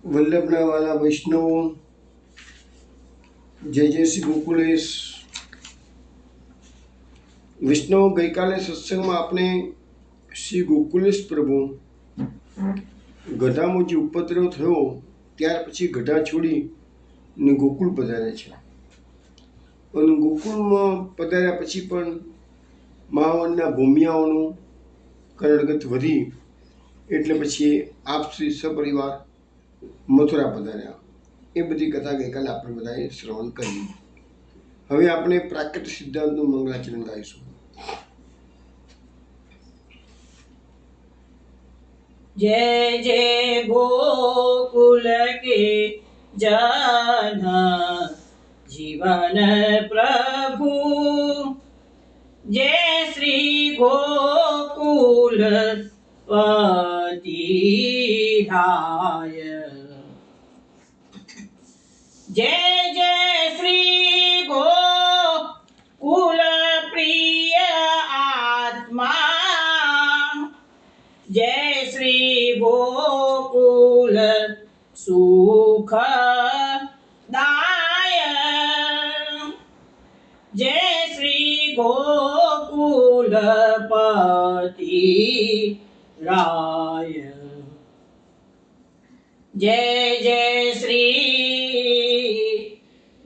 વલ્લભના વાલા વૈષ્ણવો, જય જય શ્રી ગોકુલેશ. વૈષ્ણવ, ગઈકાલે સત્સંગમાં આપણે શ્રી ગોકુલેશ પ્રભુ ગધામાં જે ઉપદ્રવ થયો ત્યાર પછી ગધા છોડીને ગોકુળ પધાર્યા છે. અને ગોકુળમાં પધાર્યા પછી પણ માવનના ભૂમિયાઓનું કરણગત વધી એટલે પછી આપ શ્રી સપરિવાર મથુરા પધાર્યા. એ બધી કથા ગઈકાલે આપણે બધાએ શ્રવણ કરી. હવે આપણે પ્રાકૃત સિદ્ધાંતનું મંગલાચરણ ગાઈશું. जय जय गोकुल के जन जीवन प्रभु, जय श्री गोकुल पति राय, जय जय श्री गोकुल प्रिय आत्मा, जय श्री गोकुल सुखदाय, जय श्री गोकुल पति राय, जय जय श्री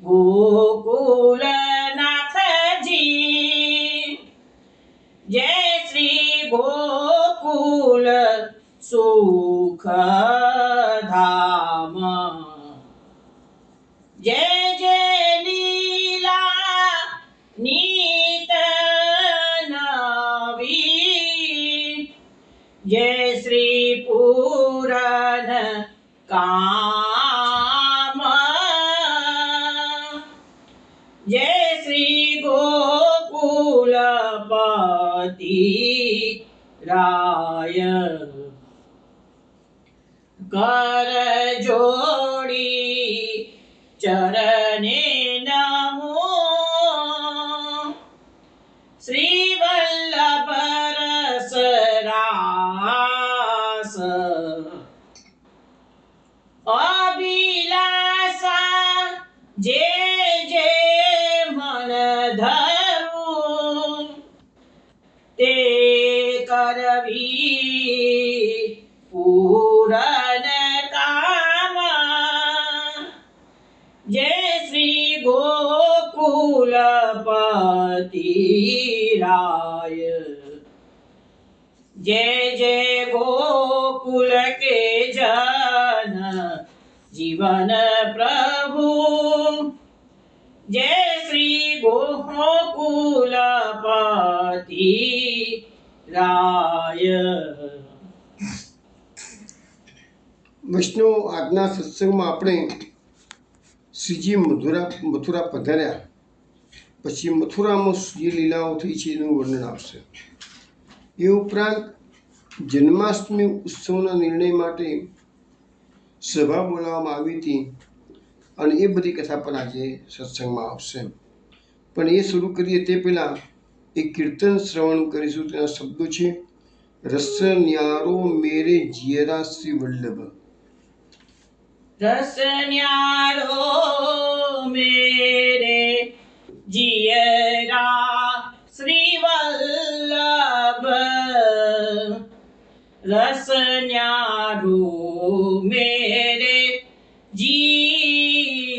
गोकुल नाथ जी, जय श्री गोकुल सुख धाम, जय जय लीला नीत नवी, जय श्री पूरन काम, जय श्री गोकुल पति राय, कर जोड़ी चरणे नमो, श्री वल्लभ रस रास, अभिलाषा जे जे मन धरू, ते करवी पूरन काम, जय श्री गोकुल पति राय, जय जय गोकुल के जन जीवन प्रभु, जय श्री गोकुल पति राय. વૈષ્ણવ, આજના સત્સંગમાં આપણે શ્રીજી મથુરા પધાર્યા પછી મથુરામાં જે લીલાઓ થઈ છે એનું વર્ણન આપશે. એ ઉપરાંત જન્માષ્ટમી ઉત્સવના નિર્ણય માટે સભા બોલાવવામાં આવી હતી અને એ બધી કથા પણ આજે સત્સંગમાં આવશે. પણ એ શરૂ કરીએ તે પહેલાં એક કીર્તન શ્રવણ કરીશું. તેના શબ્દો છે: રસ ન્યારો મેરે જીયરા શ્રી વલ્લભ. रस न्यारो मेरे जियरा श्री वल्लभ, रस न्यारो मेरे जियरा,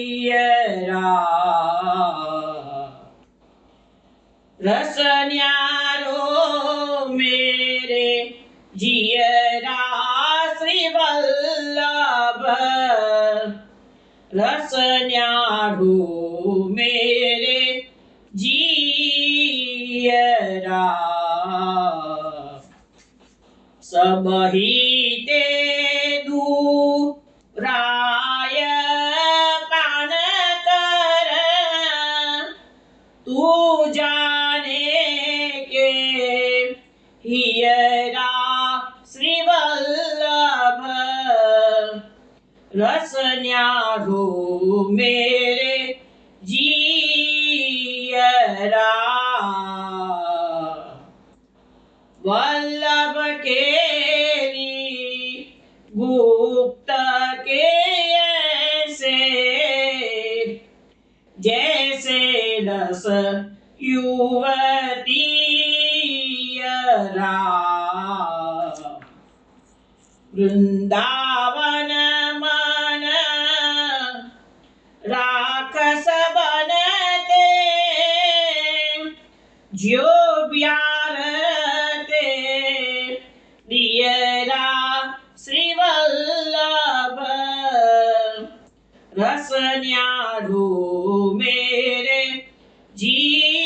रस न्यारो मेरे जियरा श्री वल्लभ, रस न्यारो मेरे जियरा, सब ही ते दूराय पान कर, तू जाने के हियरा श्री वल्लभ, रस न्यारो मेरे जियरा, वल्लभ केरी गुप्त के રસ યુવતી વૃંદાવન મન રાખસ બનતે જ્યો વ્યારતે દિયરા શ્રી વલ્લભ રસ ન્યારો મેરે જીયરા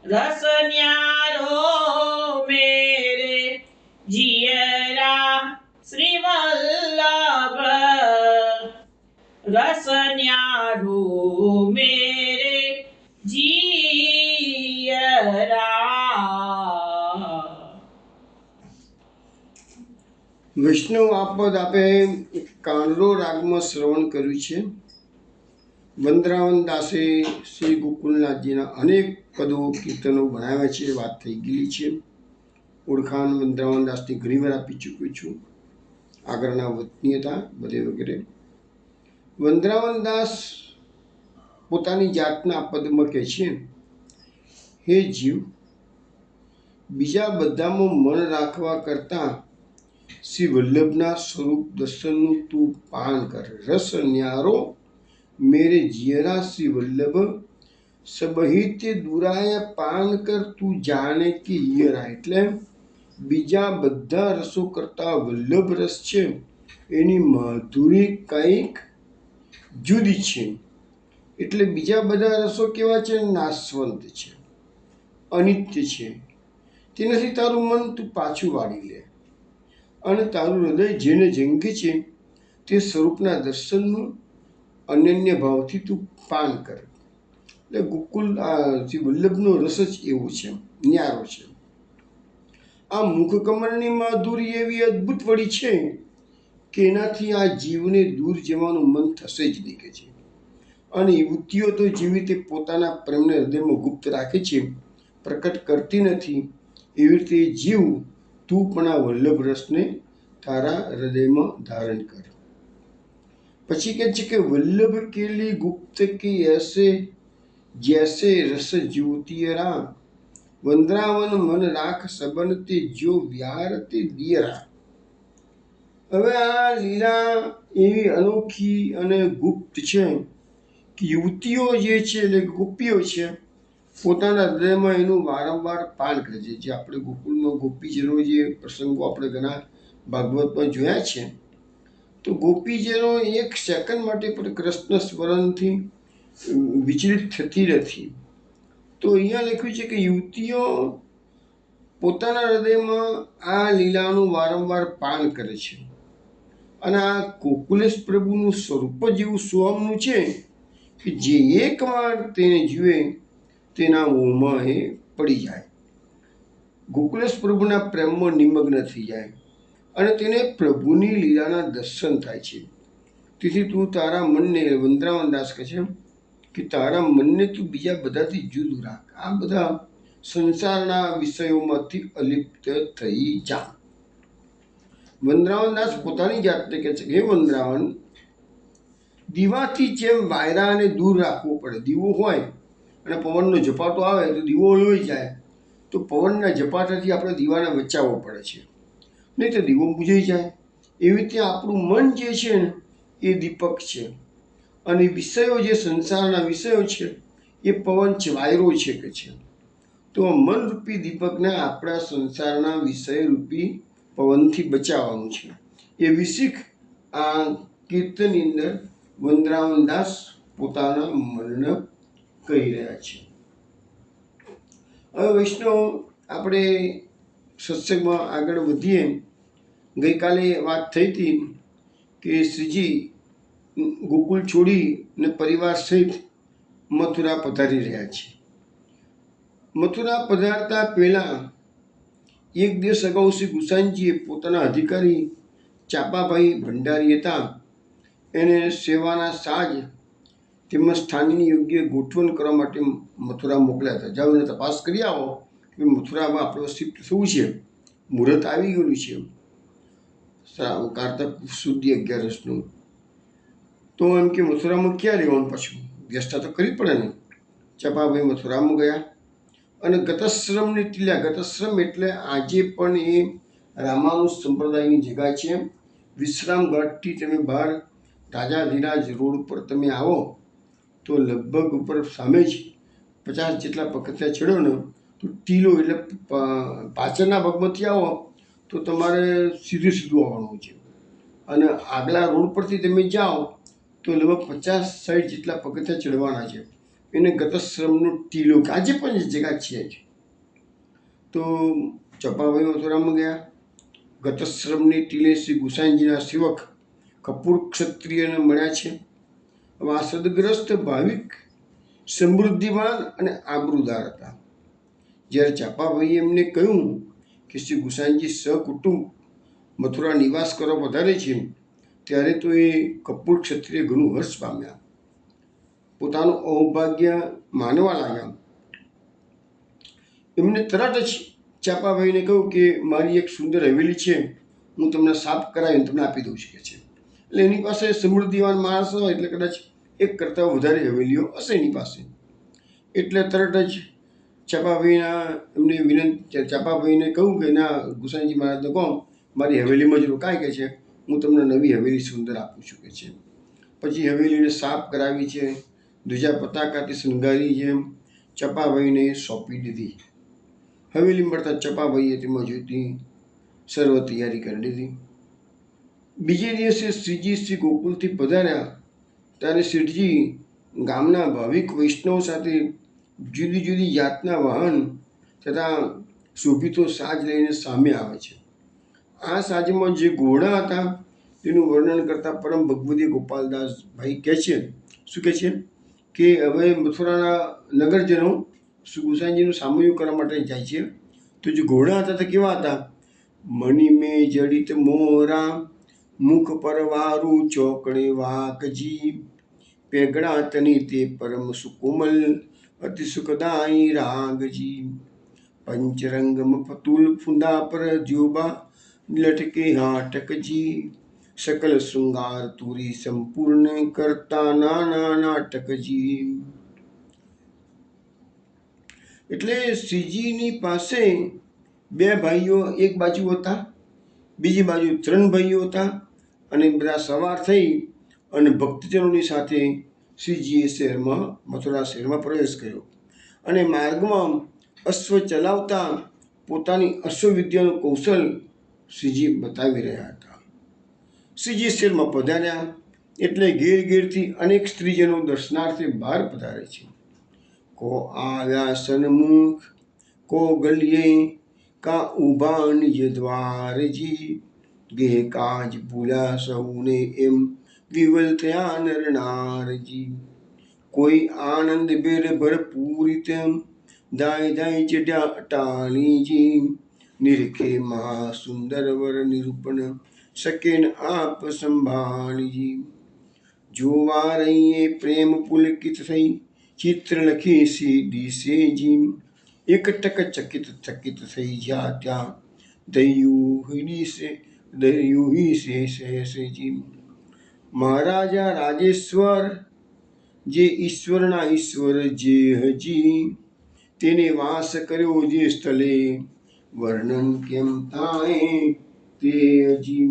રસ ન્યારો મેરે જીયરા શ્રી વલ્લભ રસ ન્યારો મેરે જીયરા. વૈષ્ણવ આપદ આપે કાનરો રાગમાં શ્રવણ કર્યું છે. વંદરાવન દાસે શ્રી ગોકુલનાથજીના અનેક પદો કીર્તનો બનાવ્યા છે, વાત થઈ ગયેલી છે. ઓળખાણ વંદરાવન દાસની ઘણી વાર આપી ચૂક્યો છું. આગળના વતની હતા બધે વગેરે. વંદરાવન દાસ પોતાની જાતના પદમાં કહે છે, હે જીવ, બીજા બધામાં મન રાખવા કરતાં શ્રી વલ્લભના સ્વરૂપ દર્શનનું તું પાન કર. રસ ન્યારો મેરે જીયરા શ્રી વલ્લભ સબહિતે દુરાય પાન કર તું જાણે કે હિયરા. એટલે બીજા બધા રસો કરતાં વલ્લભ રસ છે એની માધુરી કંઈક જુદી છે. એટલે બીજા બધા રસો કેવા છે? નાશવંત છે, અનિત્ય છે. તેનાથી તારું મન તું પાછું વાળી લે અને તારું હૃદય જેને ઝંખે છે તે સ્વરૂપના દર્શનનું અનન્ય ભાવથી તું પાન કર. એટલે ગોકુલ શ્રી વલ્લભનો રસ જ એવો છે, ન્યારો છે. આ મુખકમળની માધુરી એવી અદ્ભુત વળી છે કે એનાથી આ જીવને દૂર જવાનું મન થશે જ નહીં કે છે. અને યુવતીઓ તો જેવી રીતે પોતાના પ્રેમને હૃદયમાં ગુપ્ત રાખે છે, પ્રકટ કરતી નથી, એવી રીતે જીવ તું પણ આ વલ્લભ રસને તારા હૃદયમાં ધારણ કર. પછી કહે છે કે વલ્લભ કેલી ગુપ્ત કે એસે જૈસે રસ જ્યોતિયરા વંદરાવન મન રાખ સબન તે જો વ્યાર તે દિયરા. હવે આ લીલા એવી અનોખી અને ગુપ્ત છે કે યુવતીઓ જે છે એટલે ગોપીઓ છે પોતાના હૃદયમાં એનું વારંવાર પાન કરે છે. જે આપણે ગોકુળમાં ગોપીજનો જે પ્રસંગો આપણે ઘણા ભાગવતમાં જોયા છે, તો ગોપીજનો એક સેકન્ડ માટે પણ કૃષ્ણ સ્મરણથી વિચલિત થતી નથી. તો અહીંયા લખ્યું છે કે યુવતીઓ પોતાના હૃદયમાં આ લીલાનું વારંવાર પાન કરે છે. અને આ ગોકુલેશ પ્રભુનું સ્વરૂપ જ એવું સોમનું છે કે જે એકવાર તેને જુએ તેના મોંમાં એ પડી જાય, ગોકુલેશ પ્રભુના પ્રેમમાં નિમગ્ન થઈ જાય અને તેને પ્રભુની લીલાના દર્શન થાય છે. તેથી તું તારા મનને, વંદરાવન દાસ કહે છે કે તારા મનને તું બીજા બધાથી જુદું રાખ. આ બધા સંસારના વિષયોમાંથી અલિપ્ત થઈ જા. વંદરાવન દાસ પોતાની જાતને કહે છે કે હે વંદરાવન, દીવાથી જેમ વાયરાને દૂર રાખવો પડે. દીવો હોય અને પવનનો ઝપાટો આવે તો દીવો ઓલવાઈ જાય, તો પવનના ઝપાટાથી આપણે દીવાને બચાવવો પડે છે, નહીં તો દીવો બુઝાઈ જાય. એવી રીતે આપણું મન જે છે ને એ દીપક છે અને વિષયો જે સંસારના વિષયો છે એ પવન છે, વાયરો છે કે છે. તો મનરૂપી દીપકને આપણા સંસારના વિષયરૂપી પવનથી બચાવવાનું છે. એવી શીખ આ કીર્તનની અંદર વંદરાવન દાસ પોતાના મનને કહી રહ્યા છે. હવે વૈષ્ણવ આપણે સત્સંગમાં આગળ વધીએ. ગઈકાલે વાત થઈ હતી કે શ્રીજી ગોકુળ છોડીને પરિવાર સહિત મથુરા પધારી રહ્યા છે. મથુરા પધારતા પહેલાં એક દિવસ અગાઉ શ્રી ગુસાઈજીએ પોતાના અધિકારી ચાપાભાઈ ભંડારી હતા એને સેવાના સાજ તેમજ સ્થાનની યોગ્ય ગોઠવણ કરવા માટે મથુરા મોકલ્યા હતા. જાઓ એને તપાસ કરી આવો કે મથુરામાં આપણે શિફ્ટ થવું છે, મુહૂર્ત આવી ગયેલું છે કારતક સુદ 11નું. તો એમ કે મથુરામાં ક્યાં રહેવાનું પાછું, વ્યવસ્થા તો કરવી પડે ને. ચંપાભાઈ મથુરામાં ગયા અને ગતશ્રમની ટીલા, ગતશ્રમ એટલે આજે પણ એ રામાનુજ સંપ્રદાયની જગ્યા છે. વિશ્રામ ઘાટથી તમે બહાર રાજાધિરાજ રોડ ઉપર તમે આવો તો લગભગ ઉપર સામે જ 50 જેટલા પગથિયા ચડ્યો ને તો ટીલો એટલે પાછળના ભાગમાંથી આવો તો તમારે સીધું સીધું આવવાનું છે. અને આગલા રોડ પરથી તમે જાઓ તો લગભગ 50-60 જેટલા પગથિયા ચડવાના છે. એને ગતશ્રમનો ટીલો, આજે પણ જગ્યા છે જ. તો ચંપાભાઈ મથુરામાં ગયા. ગતશ્રમની ટીલે શ્રી ગુસાઈજીના સેવક કપૂર ક્ષત્રિયને મળ્યા છે. હવે આ સદગ્રસ્ત ભાવિક સમૃદ્ધિવાન અને આબરૂદાર હતા. જ્યારે ચંપાભાઈએ એમને કહ્યું કે શ્રી ગુસાઈજી સકુટુંબ મથુરા નિવાસ કરવા વધારે છે, ત્યારે તો એ કપૂર ક્ષત્રિય ઘણું હર્ષ પામ્યા, પોતાનું અહોભાગ્ય માનવા લાગ્યા. એમને તરત જ ચંપાભાઈને કહ્યું કે મારી એક સુંદર હવેલી છે, હું તમને સાફ કરાવીને તમને આપી દઉં છું કે છે. એટલે એની પાસે સમૃદ્ધિવાન માણસ હોય એટલે કદાચ એક કરતાં વધારે હવેલીઓ હશે એની પાસે. એટલે તરત જ ચંપાભાઈને કહ્યું કે ના, ગુસાઈજી મહારાજને કહો મારી હવેલીમાં જ રોકાય કે છે, હું તમને નવી હવેલી સુંદર આપું છું કે છે. પછી હવેલીને સાફ કરાવી છે, ધ્વજા પતાકાથી શણગારી છે, ચંપાભાઈને સોંપી દીધી. હવેલી મળતા ચંપાભાઈએ તેમાં જોઈતી સર્વ તૈયારી કરી દીધી. બીજે દિવસે શ્રીજી શ્રી ગોકુલથી પધાર્યા ત્યારે શેઠજી ગામના ભાવિક વૈષ્ણવ સાથે જુદી જુદી જાતના વાહન તથા શોભિતો સાજ લઈને સામે આવે છે. આ સાજમાં જે ઘોડા હતા તેનું વર્ણન કરતા પરમ ભગવદી ગોપાલદાસભાઈ કહે છે, શું કહે છે કે હવે મથુરાના નગરજનો શ્રી ગુસાઈજીનું સામૂહિક કરવા માટે જાય છે. તો જે ઘોડા હતા તે કેવા હતા? મણિ મેં જડિત મોરા, મુખ પર વારું ચોકડે વાકજી, પેગડા તની તે પરમ સુકોમલ, અતિ સુખદાયી રાગજી, પંચરંગ ફતુલ ફુંદા પર જ્યોબા, લટકે હાટકજી, સકલ શૃંગાર તુરી સંપૂર્ણ, કરતા નાના નાટકજી. એટલે શ્રીજીની પાસે બે ભાઈઓ એક બાજુ હતા, બીજી બાજુ 3 ભાઈઓ હતા, અને બધા સવાર થઈ અને ભક્તજનોની સાથે શ્રીજીએ મથુરા શહેરમાં પ્રવેશ કર્યો. અને માર્ગમાં અશ્વ ચલાવતા પોતાની અશ્વવિદ્યાનું કૌશલ શ્રીજી બતાવી રહ્યા હતા. શ્રીજી શહેરમાં પધાર્યા એટલે ઘેર ઘેરથી અનેક સ્ત્રીજનો દર્શનાર્થે બહાર પધારે છે. કો આવ્યા સન્મુખ, કો ગલિયે, કા ઊભા નિજ દ્વારજી, ગેહ કાજ ભૂલ્યા સૌને એમ, વિવલ થયા નર નારજી. કોઈ આનંદ બેર ભરપૂરિત, દાય દાય ચઢ્યા અટાલીજી, નિરખે મહા સુંદર વર નિરૂપણ, સકેન આપ સંભાળજી. જોવા રહીએ પ્રેમ પુલકિત થઈ, ચિત્ર લખી સીડી સેજી, એકટક ચકિત થઈ જ્યાં ત્યાં, દયું હિ મહારાજા રાજેશ્વર, જે ઈશ્વરના ઈશ્વર જે હજી, તેને વાસ કર્યો જે સ્થળે, વર્ણન કેમ થાય તે હજી.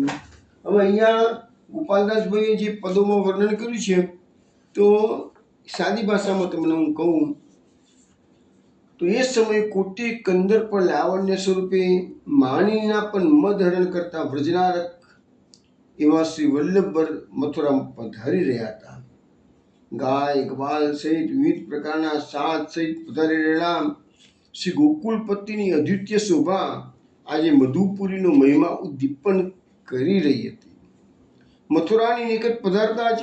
હવે અહીંયા ગોપાલદાસભાઈએ જે પદોમાં વર્ણન કર્યું છે તો સાદી ભાષામાં તમને હું કહું તો એ સમયે કોટી કંદર પર લાવણ્ય સ્વરૂપે માણીના પણ મદહરણ કરતા વ્રજનારક એવા શ્રી વલ્લભર મથુરામાં પધારી રહ્યા હતા. ગાય ગ્વાલ સહિત વિવિધ પ્રકારના સાજ સહિત પધારી રહેલા શ્રી ગોકુલપતિની અદ્વિતીય શોભા આજે મધુપુરીનો મહિમા ઉદ્દીપન કરી રહી હતી. મથુરાની નિકટ પધારતા જ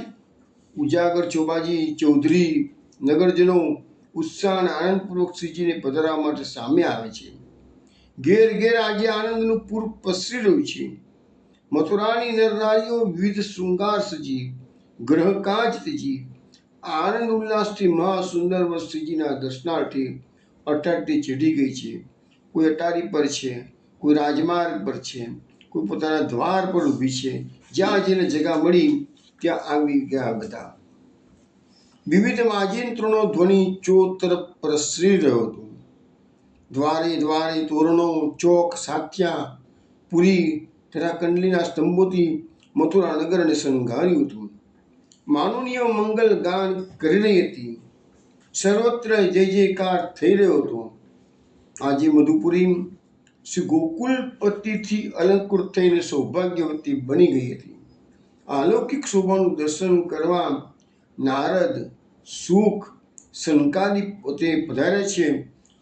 ઉજાગર ચોબાજી ચૌધરી નગરજનો ઉત્સાહ અને આનંદપૂર્વક શ્રીજીને પધારવા માટે સામે આવે છે. ઘેર ઘેર આજે આનંદનું પૂર પસરી રહ્યું છે. મથુરાની નરનારીઓ વિવિધ શૃંગાર સજી, ગ્રહ કાજ તેજી, આનંદ ઉલ્લાસથી મહાસુંદર શ્રીજીના દર્શનાર્થે અટાટી ચઢી ગઈ છે. કોઈ અટારી પર છે, કોઈ રાજમાર્ગ પર છે, કોઈ પોતાના દ્વાર પર ઊભી છે. જ્યાં જેને જગા મળી ત્યાં આવી ગયા બધા. વિવિધ વાજિંત્રોનો ધ્વનિ ચો તરફ પ્રસરી રહ્યો હતો. દ્વારે દ્વારે તોરણો, ચોક, સાથિયા, પુરી તથા કંડલીના સ્તંભોથી મથુરા નગરને શણગાર્યું હતું. માનવનીય મંગલ ગાન કરી રહી હતી. સર્વત્ર જય જયકાર થઈ રહ્યો હતો. આજે મધુપુરી શ્રી ગોકુલપતિથી અલંકૃત થઈને સૌભાગ્યવતી બની ગઈ હતી. અલૌકિક શોભાનું દર્શન કરવા નારદ, સુખ, સનકાદિ પોતે પધાર્યા છે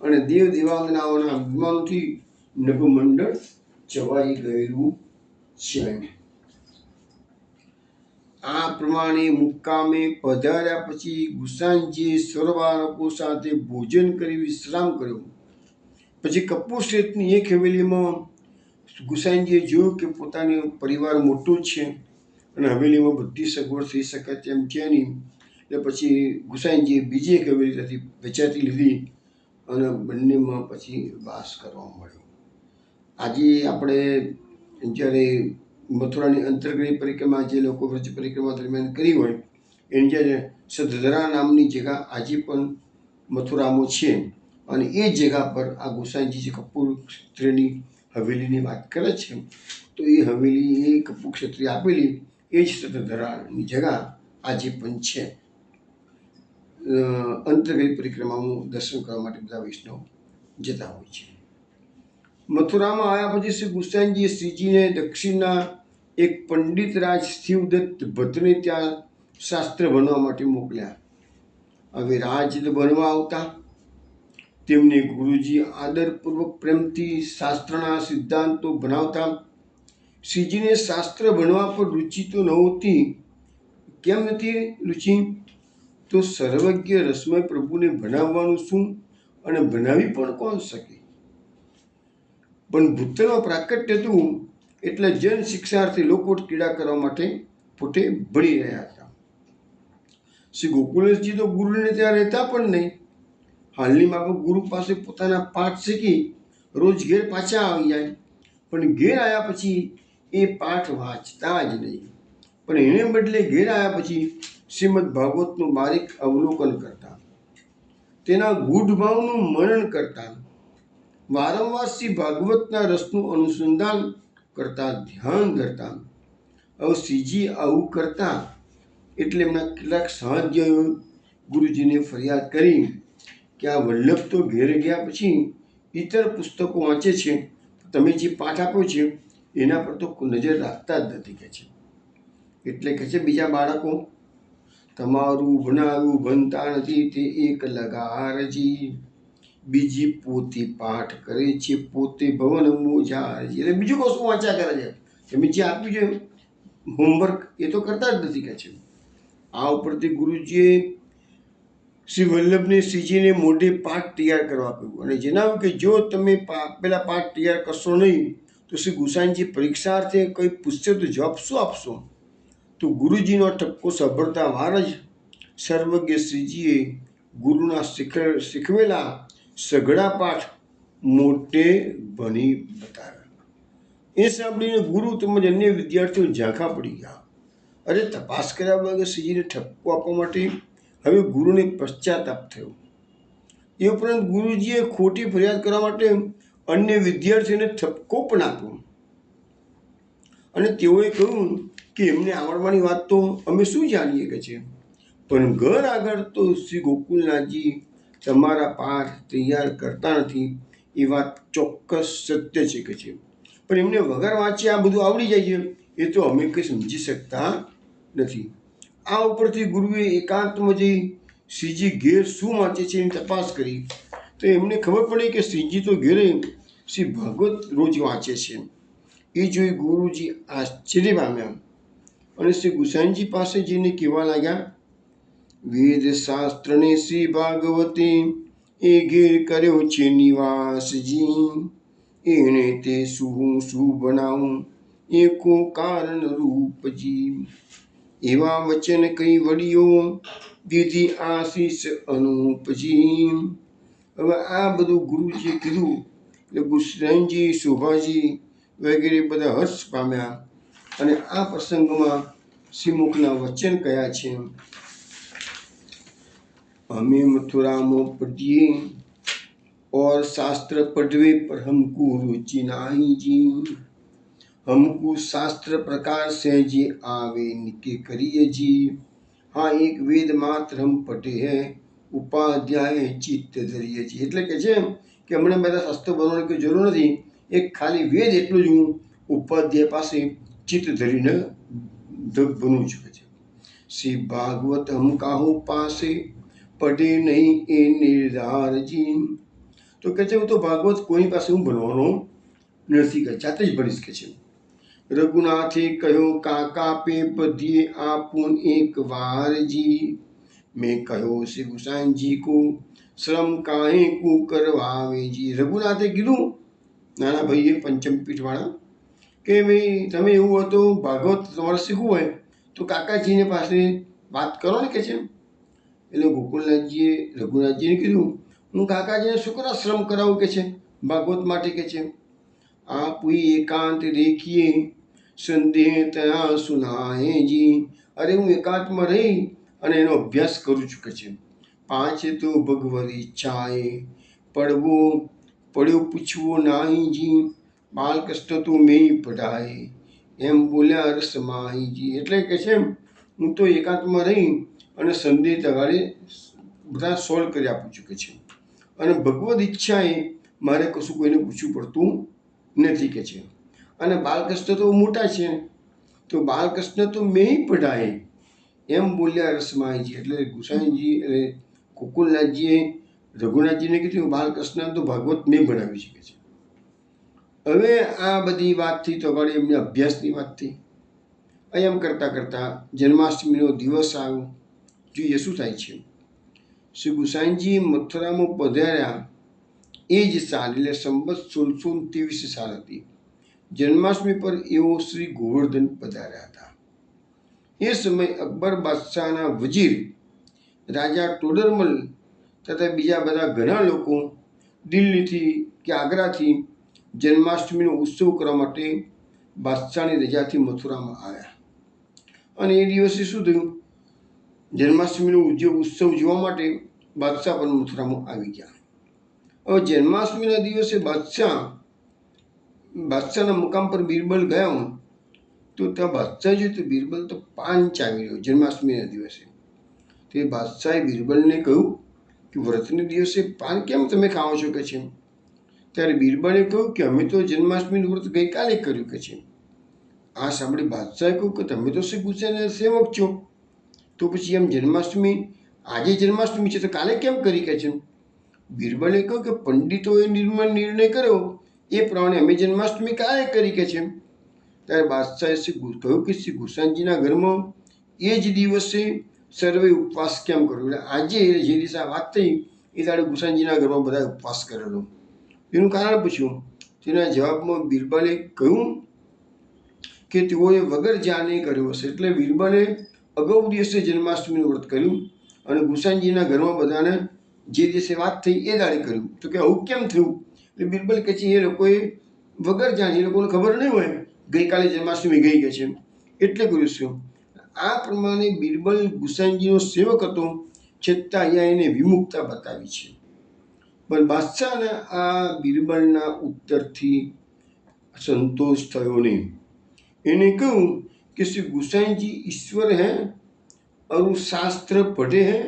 અને દેવ દેવાંગનાઓના વિમાનોથી નભમંડળ ચવાઈ ગયેલું છે. આ પ્રમાણે મુક્કામે પધાર્યા પછી ગુસાઈજીએ સર્વબાળકો સાથે ભોજન કરી વિશ્રામ કર્યો. પછી કપૂર શેઠની એક હવેલીમાં ગુસાઈજીએ જોયું કે પોતાનો પરિવાર મોટો છે અને હવેલીમાં બધી સગવડ થઈ શકે તેમ છે નહીં. એટલે પછી ગુસાઈજીએ બીજી એક હવેલી ત્યાંથી વેચાતી લીધી અને બંનેમાં પછી વાસ કરવા મળ્યો. આજે આપણે જ્યારે મથુરાની અંતરગળી પરિક્રમા જે લોકો વ્રજ પરિક્રમા દરમિયાન કરી હોય એની જ્યારે સદધરા નામની જગ્યા આજે પણ મથુરામાં છે અને એ જગ્યા પર આ ગોસાઈજી જે કપૂર ક્ષત્રિયની હવેલીની વાત કરે છે તો એ હવેલી એ કપૂર ક્ષત્રિય આપેલી એ જ સદધરાની જગ્યા આજે પણ છે. અંતરગળી પરિક્રમાનું દર્શન કરવા માટે બધા વૈષ્ણવ જતા હોય છે. મથુરામાં આવ્યા પછી શ્રી ગુસાઈજીએ શ્રીજીને દક્ષિણના એક પંડિત રાજ શિવદત્ત ભટ્ટને ત્યાં શાસ્ત્ર ભણવા માટે મોકલ્યા. હવે રાજ ભણવા આવતા તેમને ગુરુજી આદરપૂર્વક પ્રેમથી શાસ્ત્રના સિદ્ધાંતો ભણાવતા. શ્રીજીને શાસ્ત્ર ભણવા પર રુચિ તો નહોતી. કેમ નથી રુચિ? તો સર્વજ્ઞ રસમય પ્રભુને ભણાવવાનું શું અને ભણાવી પણ કોણ શકે? પણ ભૂતળમાં પ્રાકટ્ય હતું એટલે જન શિક્ષાર્થી લોકો ક્રીડા કરવા માટે પોતે ભળી રહ્યા હતા. શ્રી ગોકુલેશજી તો ગુરુને ત્યાં રહેતા પણ નહીં. હાલની માફક ગુરુ પાસે પોતાના પાઠ શીખી રોજ ઘેર પાછા આવી જાય, પણ ઘેર આવ્યા પછી એ પાઠ વાંચતા જ નહીં. પણ એને બદલે ઘેર આવ્યા પછી શ્રીમદ ભાગવતનું બારીક અવલોકન કરતા, તેના ગૂઢ ભાવનું મનન કરતા, વારંવાર શ્રી ભાગવતના રસનું અનુસંધાન કરતા, ધ્યાન ધરતા. હવે શ્રીજી આવું કરતા એટલે એમના કેટલાક સહાધ્યાયોએ ગુરુજીને ફરિયાદ કરી કે આ વલ્લભ તો ઘેર ગયા પછી ઇતર પુસ્તકો વાંચે છે, તમે જે પાઠ આપ્યો છે એના પર તો નજર રાખતા જ નથી કે છે. એટલે કહે છે બીજા બાળકો તમારું ભણાવ્યું ભણતા નથી તે એક લગારજી, બીજી પોતે પાઠ કરે છે પોતે ભવન મોજારજી. એટલે બીજું કશું વાંચ્યા કરે છે, તમે જે આપ્યું છે હોમવર્ક એ તો કરતા જ નથી કે છે. આ ઉપરથી ગુરુજીએ શ્રી વલ્લભને શ્રીજીને મોઢે પાઠ તૈયાર કરવા કહ્યું અને જણાવ્યું કે જો તમે પેલા પાઠ તૈયાર કરશો નહીં તો શ્રી ગુસાઈજી પરીક્ષાર્થે કંઈ પૂછશે તો જવાબ શું આપશો? તો ગુરુજીનો ઠપકો સાંભળતા વાર જ સર્વજ્ઞ શ્રીજીએ ગુરુના શીખવેલા સઘળા પાઠ મોટે ભણી બતાવ્યા. એ સાંભળીને ગુરુ તેમજ અન્ય વિદ્યાર્થીઓ ઝાંખા પડી ગયા. અરે તપાસ કર્યા વગર શ્રીજીને ઠપકો આપવા માટે હવે ગુરુને પશ્ચાતાપ થયો. એ ઉપરાંત ગુરુજીએ ખોટી ફરિયાદ કરવા માટે અન્ય વિદ્યાર્થીઓને ઠપકો પણ આપ્યો અને તેઓએ કહ્યું કે એમને આવડવાની વાત તો અમે શું જાણીએ કે છે, પણ ઘર આગળ તો શ્રી ગોકુલનાથજી તમારા પાઠ તૈયાર કરતા નથી એ વાત ચોક્કસ સત્ય છે કે છે, પણ એમને વગર વાંચે આ બધું આવડી જાય છે એ તો અમે કંઈ સમજી શકતા નથી. આ ઉપરથી ગુરુએ એકાંતમાં જઈ શ્રીજી ઘેર શું વાંચે છે એની તપાસ કરી તો એમને ખબર પડી કે શ્રીજી તો ઘેરે શ્રી ભાગવત રોજ વાંચે છે. એ જોઈ ગુરુજી આશ્ચર્ય પામ્યા અને શ્રી ગુસાઈજી પાસે જઈને કહેવા લાગ્યા, વેદ શાસ્ત્રને શ્રી ભાગવતે એ ઘેર કર્યો છે નિવાસજી, એને તે શું શું બનાવું એકો કારણ રૂપજી. એવા વચન કઈ વડીઓ દીધી આશીષ અનુપજી. હવે આ બધું ગુરુજીએ કીધું એટલે ગુસાઈજી, શોભાજી વગેરે બધા હર્ષ પામ્યા અને આ પ્રસંગમાં શ્રીમુખના વચન કયા છે? हमें मथुरा में पढ़िए और शास्त्र पढ़वे पर हमको रुचि नहीं जी। हमको शास्त्र प्रकार से जी आवे निके करिए जी। हाँ, एक वेद मात्र हम पढ़े हैं उपाध्याय चित्त धरिए जी। એટલે કે છે કે અમને બધા શાસ્ત્રો ભણવાની કોઈ જરૂર નથી, એક ખાલી વેદ એટલું જ હું ઉપાધ્યાય પાસે ચિત્ત ધરીને ભણવું છું છે। શ્રી ભાગવત હમ કાહુ પાસે पढ़े नहीं ए निर्धार जी। तो कहते હું તો ભાગવત કોઈ પાસે હું ભણવાનો નથી, કે જાતે જ ભણીશ કે છે। रघुनाथे कहो काका पे पढ़िए आपुन एक बार जी। मैं कहो श्री गुसाई जी को श्रम काहे को करवावे जी। रघुनाथे कीधुं नाना भाई पंचम पीठ वाला કે ભાઈ તમે એવું હોય તો ભાગવત તમારે શીખવું હોય તો કાકાજીને પાસે વાત કરો ને કે છે। એટલે ગોકુલનાથજીએ રઘુનાથજીને કીધું હું કાકાજીને શું કરવા શ્રમ કરાવું કે છે ભાગવત માટે કે છે। आप हुई एकांत देखिए संदेह तया सुनाए जी। अरे હું એકાંતમાં રહી અને એનો અભ્યાસ કરું છું કે છે। પાંચ તો ભગવદ ઈચ્છાએ પડવો પડ્યો પૂછવો નાહી जी। બાલકૃષ્ણ તો મેં પઢાય એમ બોલ્યા રસમાહી जी। એટલે કે છે હું તો એકાંતમાં રહી અને સંદેહ તગાડે બધા સોલ્વ કરી આપું છું કે છે। અને ભગવદ ઈચ્છાએ મારે કશું કોઈને પૂછવું પડતું નથી કે છે। અને બાલકૃષ્ણ તો મોટા છે તો બાલકૃષ્ણ તો મેં પઢાય એમ બોલ્યા રસમાઈજી। એટલે ગુસાઈજી એટલે ગોકુલનાથજીએ રઘુનાથજીને કીધું બાલકૃષ્ણ તો ભાગવત મેં ભણાવી છે કે છે। હવે આ બધી વાત થઈ તો આગળ એમને અભ્યાસની વાત થઈ। એમ કરતાં કરતાં જન્માષ્ટમીનો દિવસ આવ્યો। જોઈએ શું થાય છે। શ્રી ગુસાઈજી મથુરામાં પધાર્યા એ જ સાલ એટલે સંવત 1623 સાલ હતી। જન્માષ્ટમી પર એઓ શ્રી ગોવર્ધન પધાર્યા હતા। એ સમય અકબર બાદશાહના વજીર રાજા ટોડરમલ તથા બીજા બધા ઘણા લોકો દિલ્હીથી કે આગ્રાથી જન્માષ્ટમીનો ઉત્સવ કરવા માટે બાદશાહની રજાથી મથુરામાં આવ્યા। અને એ દિવસે શું થયું, જન્માષ્ટમીનો ઉત્સવ જોવા માટે બાદશાહ પણ મથુરામાં આવી ગયા। હવે જન્માષ્ટમીના દિવસે બાદશાહના મુકામ પર બિરબલ ગયા તો ત્યાં બાદશાહ જોયું તો બિરબલ તો પાન ચાવી રહ્યો જન્માષ્ટમીના દિવસે। તે બાદશાહે બિરબલને કહ્યું કે વ્રતને દિવસે પાન કેમ તમે ખાઓ છો કે છે। ત્યારે બિરબલે કહ્યું કે અમે તો જન્માષ્ટમીનું વ્રત ગઈકાલે કર્યું કે છે। આ સાંભળી બાદશાહે કહ્યું કે તમે તો શ્રી ગુસાઈના સેવક છો, તો પછી એમ જન્માષ્ટમી આજે જન્માષ્ટમી છે તો કાલે કેમ કરી કે છે। બિરબલે કહ્યું કે પંડિતોએ નિર્ણય કર્યો એ પ્રમાણે અમે જન્માષ્ટમી કાલે કરી કે છે। ત્યારે બાદશાહે કહ્યું કે શ્રી ગુસાઈજીના ઘરમાં એ જ દિવસે સર્વે ઉપવાસ કેમ કર્યો। એટલે આજે જે દિવસે આ વાત થઈ એ દાડે ગુસાઈજીના ઘરમાં બધા ઉપવાસ કરેલો, એનું કારણ પૂછ્યું। તેના જવાબમાં બિરબલે કહ્યું કે તેઓએ વગર જાણે કર્યું હશે। એટલે બિરબલે અગાઉ દિવસે જન્માષ્ટમીનું વ્રત કર્યું અને ગુસાઈજીના ઘરમાં બધાને જે દિવસે વાત થઈ એ દાડે કર્યું। તો કે આવું કેમ થયું? એટલે બિરબલ કહે છે એ લોકોએ વગર જાણે, એ લોકોને ખબર નહીં હોય ગઈકાલે જન્માષ્ટમી ગઈ કે છે એટલે કર્યું છે। આ પ્રમાણે બિરબલ ગુસાઈજીનો સેવક હતો છતાં અહીંયા એને વિમુખતા બતાવી છે। પણ બાદશાહના આ બિરબલના ઉત્તરથી સંતોષ થયો નહીં। એને કહ્યું कि श्री गुसाई जी ईश्वर हैं और वो शास्त्र पढ़े हैं,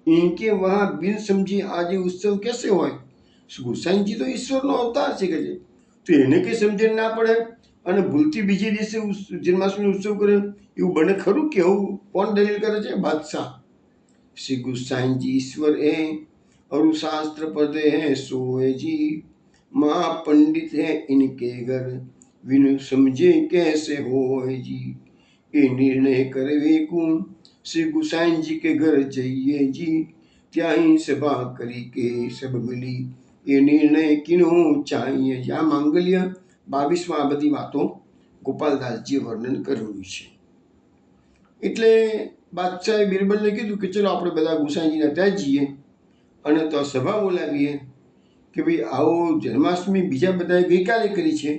इनके वहाँ बिन समझे आज उत्सव कैसे हो। श्री गुसाई जी तो ईश्वरનો અવતાર છે કે તો એને કંઈ સમજણ ના પડે અને ભૂલથી બીજે દિવસે જન્માષ્ટમીનો ઉત્સવ કરે એવું બને ખરું કે આવું કોણ દલીલ કરે છે? બાદશાહ। श्री गुसाई जी ईश्वर है और शास्त्र पढ़े हैं सोए जी, माँ पंडित है इनके घर विन समझे कैसे हो जी। ये निर्णय करवे को श्री गुसाई जी के घर जाइए जी, त्या ही सभा करी के सब मिली ये निर्णय किनो चाहिए। आ માંગલ્ય 22માં આ બધી વાતો ગોપાલદાસજીએ વર્ણન કરેલું છે। એટલે બાદશાહે બિરબલને કીધું કે ચલો આપણે બધા ગુસાઈજીના ત્યાં જઈએ અને તો સભા બોલાવીએ કે ભાઈ આવો જન્માષ્ટમી બીજા બધાએ ગઈકાલે કરી છે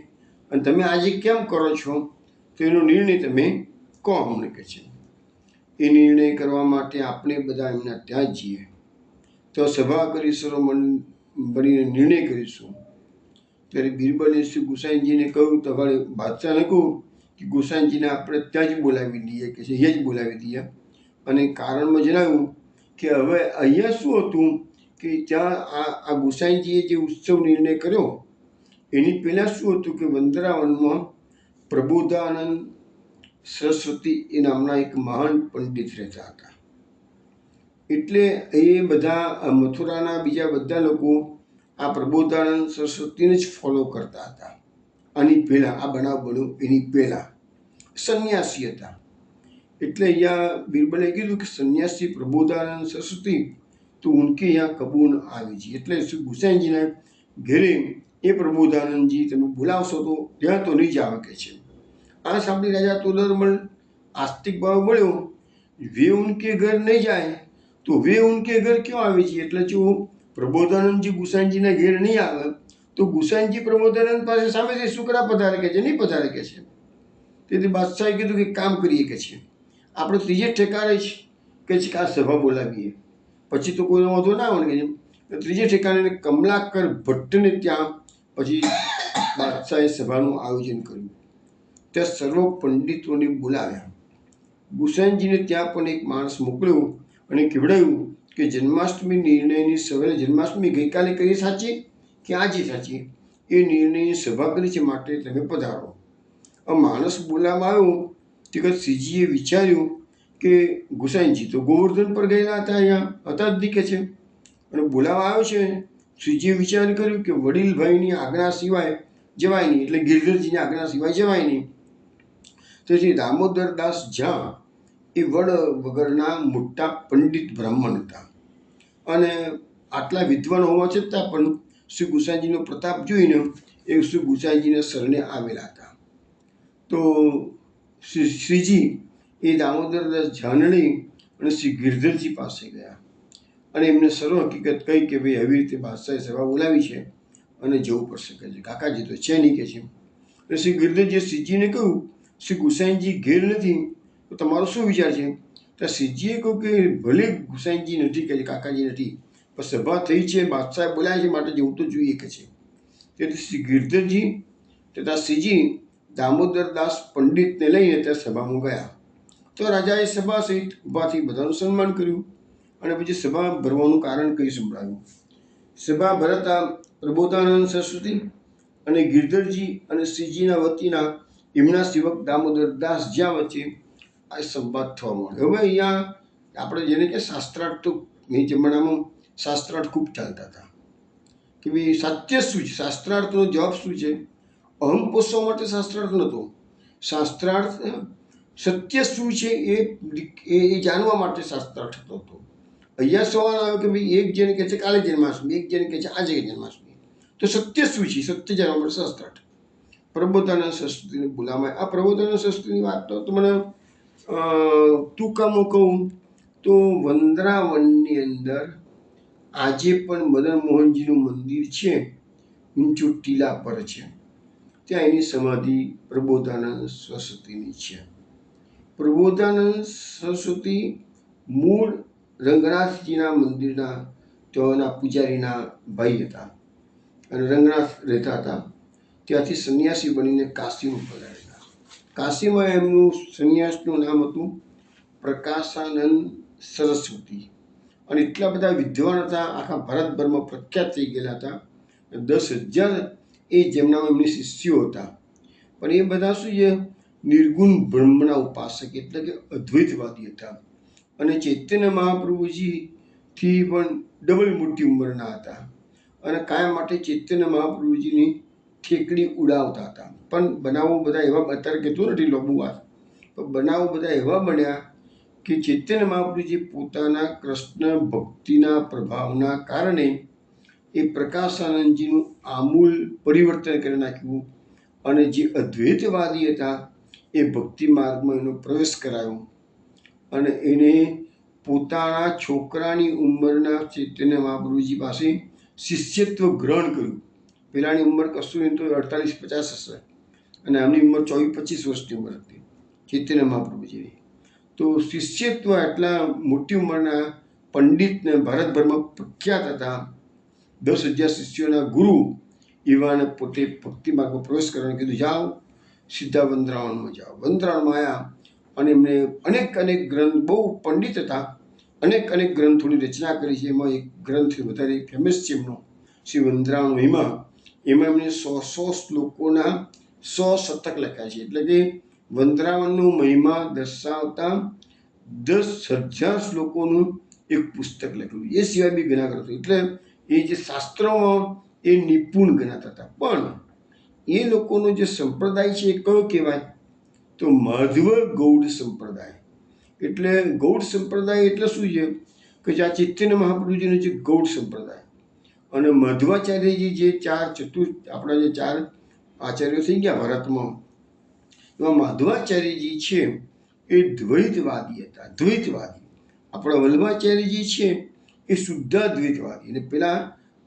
અને તમે આજે કેમ કરો છો, તો એનો નિર્ણય તમે કહો અમને કહે છે. એ નિર્ણય કરવા માટે આપણે બધા એમના ત્યાં જઈએ. તો સભા કરીશું, મળીને નિર્ણય કરીશું. ત્યારે બિરબલે શ્રી ગુસાઈજીને કહ્યું, તમારે બાદશાહને કહું કે ગુસાઈજીને આપણે ત્યાં જ બોલાવી દઈએ, કે છે અહીંયા જ બોલાવી દઈએ. અને કારણમાં જણાવ્યું કે હવે અહીંયા શું હતું કે ત્યાં આ ગુસાઈજીએ જે ઉત્સવ નિર્ણય કર્યો એની પહેલાં શું હતું કે વંદરાવનમાં પ્રબોધાનંદ સરસ્વતી એ નામના એક મહાન પંડિત રહેતા હતા. એટલે એ બધા મથુરાના બીજા બધા લોકો આ પ્રબોધાનંદ સરસ્વતીને જ ફોલો કરતા હતા. આની પહેલાં આ બનાવ બન્યો એની પહેલાં સંન્યાસી હતા. એટલે અહીંયા બિરબલે કીધું કે સંન્યાસી પ્રબોધાનંદ સરસ્વતી તો ઉનકે यहाँ કબૂલ આવી છે. એટલે શ્રી ગુસાઈજીને ઘેરે એ પ્રબોધાનંદજી તમે બોલાવશો તો ત્યાં તો નહીં જ આવે કે છે. આ સાંભળી રાજા તોદરમલ આસ્તિક ભાવ મળ્યો, વે ઉનકે ઘર નહીં જાય તો વે ઉનકે ઘર ક્યાં આવે છે. એટલે જો પ્રબોધાનંદજી ગુસાઈજીના ઘેર નહીં આવે તો ગુસાઈજી પ્રબોધાનંદ પાસે સામેથી શુક્રા પધારે કે છે, નહીં પધારે કે છે. તેથી બાદશાહે કીધું કે કામ કરીએ કે છે, આપણે ત્રીજે ઠેકાણે જ કે છે કે આ સભા બોલાવીએ, પછી તો કોઈનો વાંધો ના આવે ને. ત્રીજે ઠેકાણે કમલાકર ભટ્ટને ત્યાં પછી બાદશાહે સભાનું આયોજન કર્યું. ત્યાં સર્વ પંડિતોને બોલાવ્યા. ગુસાઈજીને ત્યાં પણ એક માણસ મોકલ્યો અને કહેવડાવ્યું કે જન્માષ્ટમી નિર્ણયની સવારે જન્માષ્ટમી ગઈકાલે કરી સાચી કે આજે સાચી એ નિર્ણયની સભા કરી છે, માટે તમે પધારો. આ માણસ બોલાવવામાં આવ્યો તે વખત શ્રીજીએ વિચાર્યું કે ગુસાઈજી તો ગોવર્ધન પર ગયેલા હતા, અહીંયા હતા જ દીકે છે અને બોલાવવા આવ્યો છે. શ્રીજીએ વિચાર કર્યું કે વડીલભાઈની આજ્ઞા સિવાય જવાય નહીં, એટલે ગિરધરજીની આજ્ઞા સિવાય જવાય નહીં. તેથી દામોદરદાસ ઝા એ વડ વગરના મોટા પંડિત બ્રાહ્મણ હતા અને આટલા વિદ્વાન હોવા છતાં પણ શ્રી ગુસાઈજીનો પ્રતાપ જોઈને એ શ્રી ગુસાઈજીના શરણે આવેલા હતા. તો શ્રીજી એ દામોદરદાસ ઝાને લઈ અને શ્રી ગિરધરજી પાસે ગયા અને એમને સર્વ હકીકત કહી કે ભાઈ એવી રીતે બાદશાહે સભા બોલાવી છે અને જવું પડશે કે છે. કાકાજી તો છે નહીં કે છે. અને શ્રી ગિરધરજીએ શ્રીજીને કહ્યું, શ્રી ગુસાઈજી ઘેર નથી તો તમારો શું વિચાર છે. તો શ્રીજીએ કહ્યું કે ભલે ગુસાઈજી નથી કે કાકાજી નથી, પણ સભા થઈ છે, બાદશાહે બોલાય છે, માટે જવું તો જોઈએ કે છે. તેથી શ્રી ગિરધરજી તથા શ્રીજી દામોદરદાસ પંડિતને લઈને ત્યાં સભામાં ગયા. તો રાજાએ સભા સહિત ઊભાથી બધાનું સન્માન કર્યું અને પછી સભા ભરવાનું કારણ કહી સંભળાવ્યું. સભા ભરતા પ્રબોધાનંદ સરસ્વતી અને ગિરધરજી અને શ્રીજીના વતીના એમના સેવક દામોદરદાસ જ્યાં વચ્ચે આ સંવાદ થવા મળ્યો. હવે અહીંયા આપણે જેને કે શાસ્ત્રાર્થ, તો એ જમાનામાં શાસ્ત્રાર્થ ખૂબ ચાલતા હતા કે ભાઈ સત્ય શું છે, શાસ્ત્રાર્થનો જવાબ શું છે. અહમ પોષવા માટે શાસ્ત્રાર્થ નહોતો. શાસ્ત્રાર્થ સત્ય શું છે એ જાણવા માટે શાસ્ત્રાર્થ હતો. અહીંયા સવાલ આવ્યો કે ભાઈ એક જેને કહે છે કાલે જન્માષ્ટમી, એક જેને કહે છે આજે જન્માષ્ટમી, તો સત્ય શું છે, સત્ય જાણવા માટે શાસ્ત્રાર્થ. પ્રબોધાનંદ સરસ્વતીને બોલાવાય. આ પ્રબોધાનંદ સરસ્વતીની વાત તો મને ટૂંકામાં કહું તો વંદરાવનની અંદર આજે પણ મદન મોહનજીનું મંદિર છે, ઊંચું ટીલા પર છે. ત્યાં એની સમાધિ પ્રબોધાનંદ સરસ્વતીની છે. પ્રબોધાનંદ સરસ્વતી મૂળ રંગનાથજીના મંદિરના તેઓના પૂજારીના ભાઈ હતા અને રંગનાથ રહેતા હતા. ત્યાંથી સંન્યાસી બનીને કાશીમાં પધારેલા. કાશીમાં એમનું સંન્યાસનું નામ હતું પ્રકાશાનંદ સરસ્વતી અને એટલા બધા વિદ્વાન હતા, આખા ભારતભરમાં પ્રખ્યાત થઈ ગયેલા હતા. 10,000 એ જેમનામાં એમની શિષ્યો હતા. પણ એ બધા શું છે, નિર્ગુણ બ્રહ્મના ઉપાસક એટલે કે અદ્વૈતવાદી હતા અને ચૈતન્ય મહાપ્રભુજીથી પણ ડબલ મોટી ઉંમરના હતા અને કાયમ માટે ચૈતન્ય મહાપ્રભુજીની ઠેકડી ઉડાવતા હતા. પણ બનાવો બધા એવા, અત્યારે કહેતું નથી લોબુ વાત, પણ બનાવો બધા એવા બન્યા કે ચૈતન્ય મહાપ્રભુજી પોતાના કૃષ્ણ ભક્તિના પ્રભાવના કારણે એ પ્રકાશાનંદજીનું આમૂલ પરિવર્તન કરી નાખ્યું અને જે અદ્વૈતવાદી હતા એ ભક્તિ માર્ગમાં એનો પ્રવેશ કરાયો અને એને પોતાના છોકરાની ઉંમરના ચૈતન્ય મહાપ્રભુજી પાસે શિષ્યત્વ ગ્રહણ કર્યું. પેલાની ઉંમર કશું નહીં તો 48-50 હશે અને આમની ઉંમર 24-25 વર્ષની ઉંમર હતી. ચૈતન્ય મહાપ્રભુજીની. તો શિષ્યત્વ એટલા મોટી ઉંમરના પંડિતને ભારતભરમાં પ્રખ્યાત હતા. 10,000 શિષ્યોના ગુરુ એવાને પોતે ભક્તિ માર્ગમાં પ્રવેશ કરવાનું કીધું, જાઓ સીધા વંદરાવનમાં જાઓ. વંદરાવનમાં આવ્યા અને એમને અનેક ગ્રંથ, બહુ પંડિત હતા, અનેક ગ્રંથોની રચના કરી છે. એમાં એક ગ્રંથ વધારે ફેમસ છે એમનો, શ્રી વંદરાવન મહિમા. એમાં એમણે 100 શ્લોકોના 100 શતક લખ્યા છે. એટલે કે વંદરાવનનો મહિમા દર્શાવતા 10,000 શ્લોકોનું એક પુસ્તક લખ્યું. એ સિવાય બી ઘણા ગ્રંથો. એટલે એ જે શાસ્ત્રોમાં એ નિપુણ ગણાતા હતા. પણ એ લોકોનો જે સંપ્રદાય છે એ કયો કહેવાય? તો માધવ ગૌડ સંપ્રદાય. એટલે ગૌડ સંપ્રદાય એટલે શું છે કે જે આ ચૈતન્ય મહાપ્રભુજીનો જે ગૌડ સંપ્રદાય અને મધ્વાચાર્યજી જે આપણા જે 4 આચાર્યો થઈ ગયા ભારતમાં, એમાં માધવાચાર્યજી છે એ દ્વૈતવાદી હતા. દ્વૈતવાદી. આપણા વલ્લભાચાર્યજી છે એ શુદ્ધાદ્વૈતવાદી અને પેલા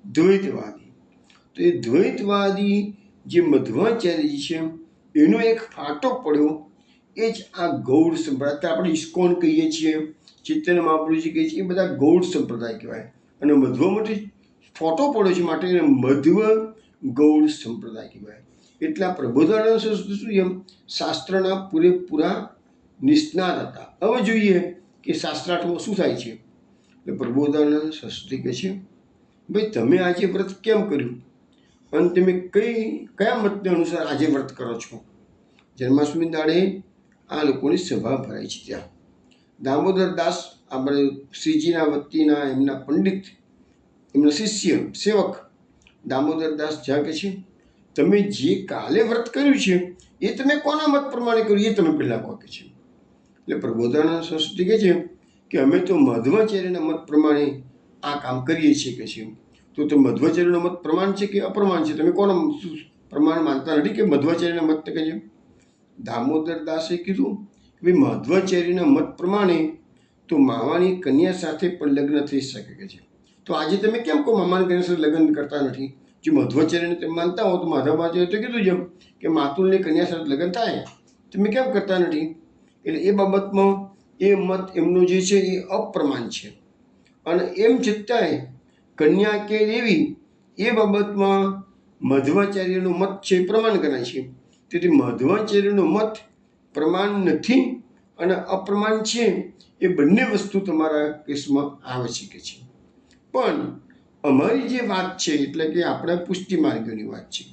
દ્વૈતવાદી. તો એ દ્વૈતવાદી જે મધ્વાચાર્યજી છે એનો એક ફાટો પડ્યો, એ જ આ ગૌડ સંપ્રદાય. આપણે ઇસ્કોન કહીએ છીએ, ચૈતન્ય મહાપ્રભુજી કહીએ છીએ, એ બધા ગૌડ સંપ્રદાય કહેવાય. અને મધ્વમાંથી ફોટો પડ્યો છે માટે એને મધ્વ ગૌડ સંપ્રદાય કહેવાય. એટલા પ્રબોધાનંદ સરસ્વતી શું એમ શાસ્ત્રના પૂરેપૂરા નિષ્ણાત હતા. હવે જોઈએ કે શાસ્ત્રાર્થમાં શું થાય છે. એટલે પ્રબોધાનંદ સરસ્વતી કહે છે, ભાઈ તમે આજે વ્રત કેમ કર્યું અને તમે કયા મતને અનુસાર આજે વ્રત કરો છો? જન્માષ્ટમી દાડે આ લોકોની સભા ભરાય છે. ત્યાં દામોદર દાસ આપણે શ્રીજીના વતીના એમના પંડિત, એમના શિષ્ય સેવક દામોદર દાસ જ્યાં કહે છે, તમે જે કાલે વ્રત કર્યું છે એ તમે કોના મત પ્રમાણે કર્યું એ તમે પહેલાં કહો કે છે. એટલે પ્રબોધાનંદ સરસ્વતી કહે છે કે અમે તો મધ્વાચાર્યના મત પ્રમાણે આ કામ કરીએ છીએ કે છે. તો મધ્વાચાર્યનો મત પ્રમાણ છે કે અપ્રમાણ છે? તમે કોના પ્રમાણ માનતા નથી કે મધ્વાચાર્યના મત કહે છે? દામોદર દાસે કીધું કે ભાઈ મધ્વાચાર્યના મત પ્રમાણે તો મામાની કન્યા સાથે પણ લગ્ન થઈ શકે કે છે. તો આજે તમે કેમ કહો મામાની કન્યા સાથે લગ્ન કરતા નથી? જો મધ્વાચાર્યને તમે માનતા હો તો માધવાચાર્ય તો કીધું જેમ કે માતુલની કન્યા સાથે લગ્ન થાય, તમે કેમ કરતા નથી? એટલે એ બાબતમાં એ મત એમનો જે છે એ અપ્રમાણ છે. અને એમ છતાંય કન્યા કે દેવી એ બાબતમાં મધ્વાચાર્યનો મત છે એ પ્રમાણ ગણાય છે. તેથી મધ્વાચાર્યનો મત પ્રમાણ નથી અને અપ્રમાણ છે એ બંને વસ્તુ તમારા કેસમાં આવે છે. પણ અમારી જે વાત છે એટલે કે આપણા પુષ્ટિ માર્ગોની વાત છે.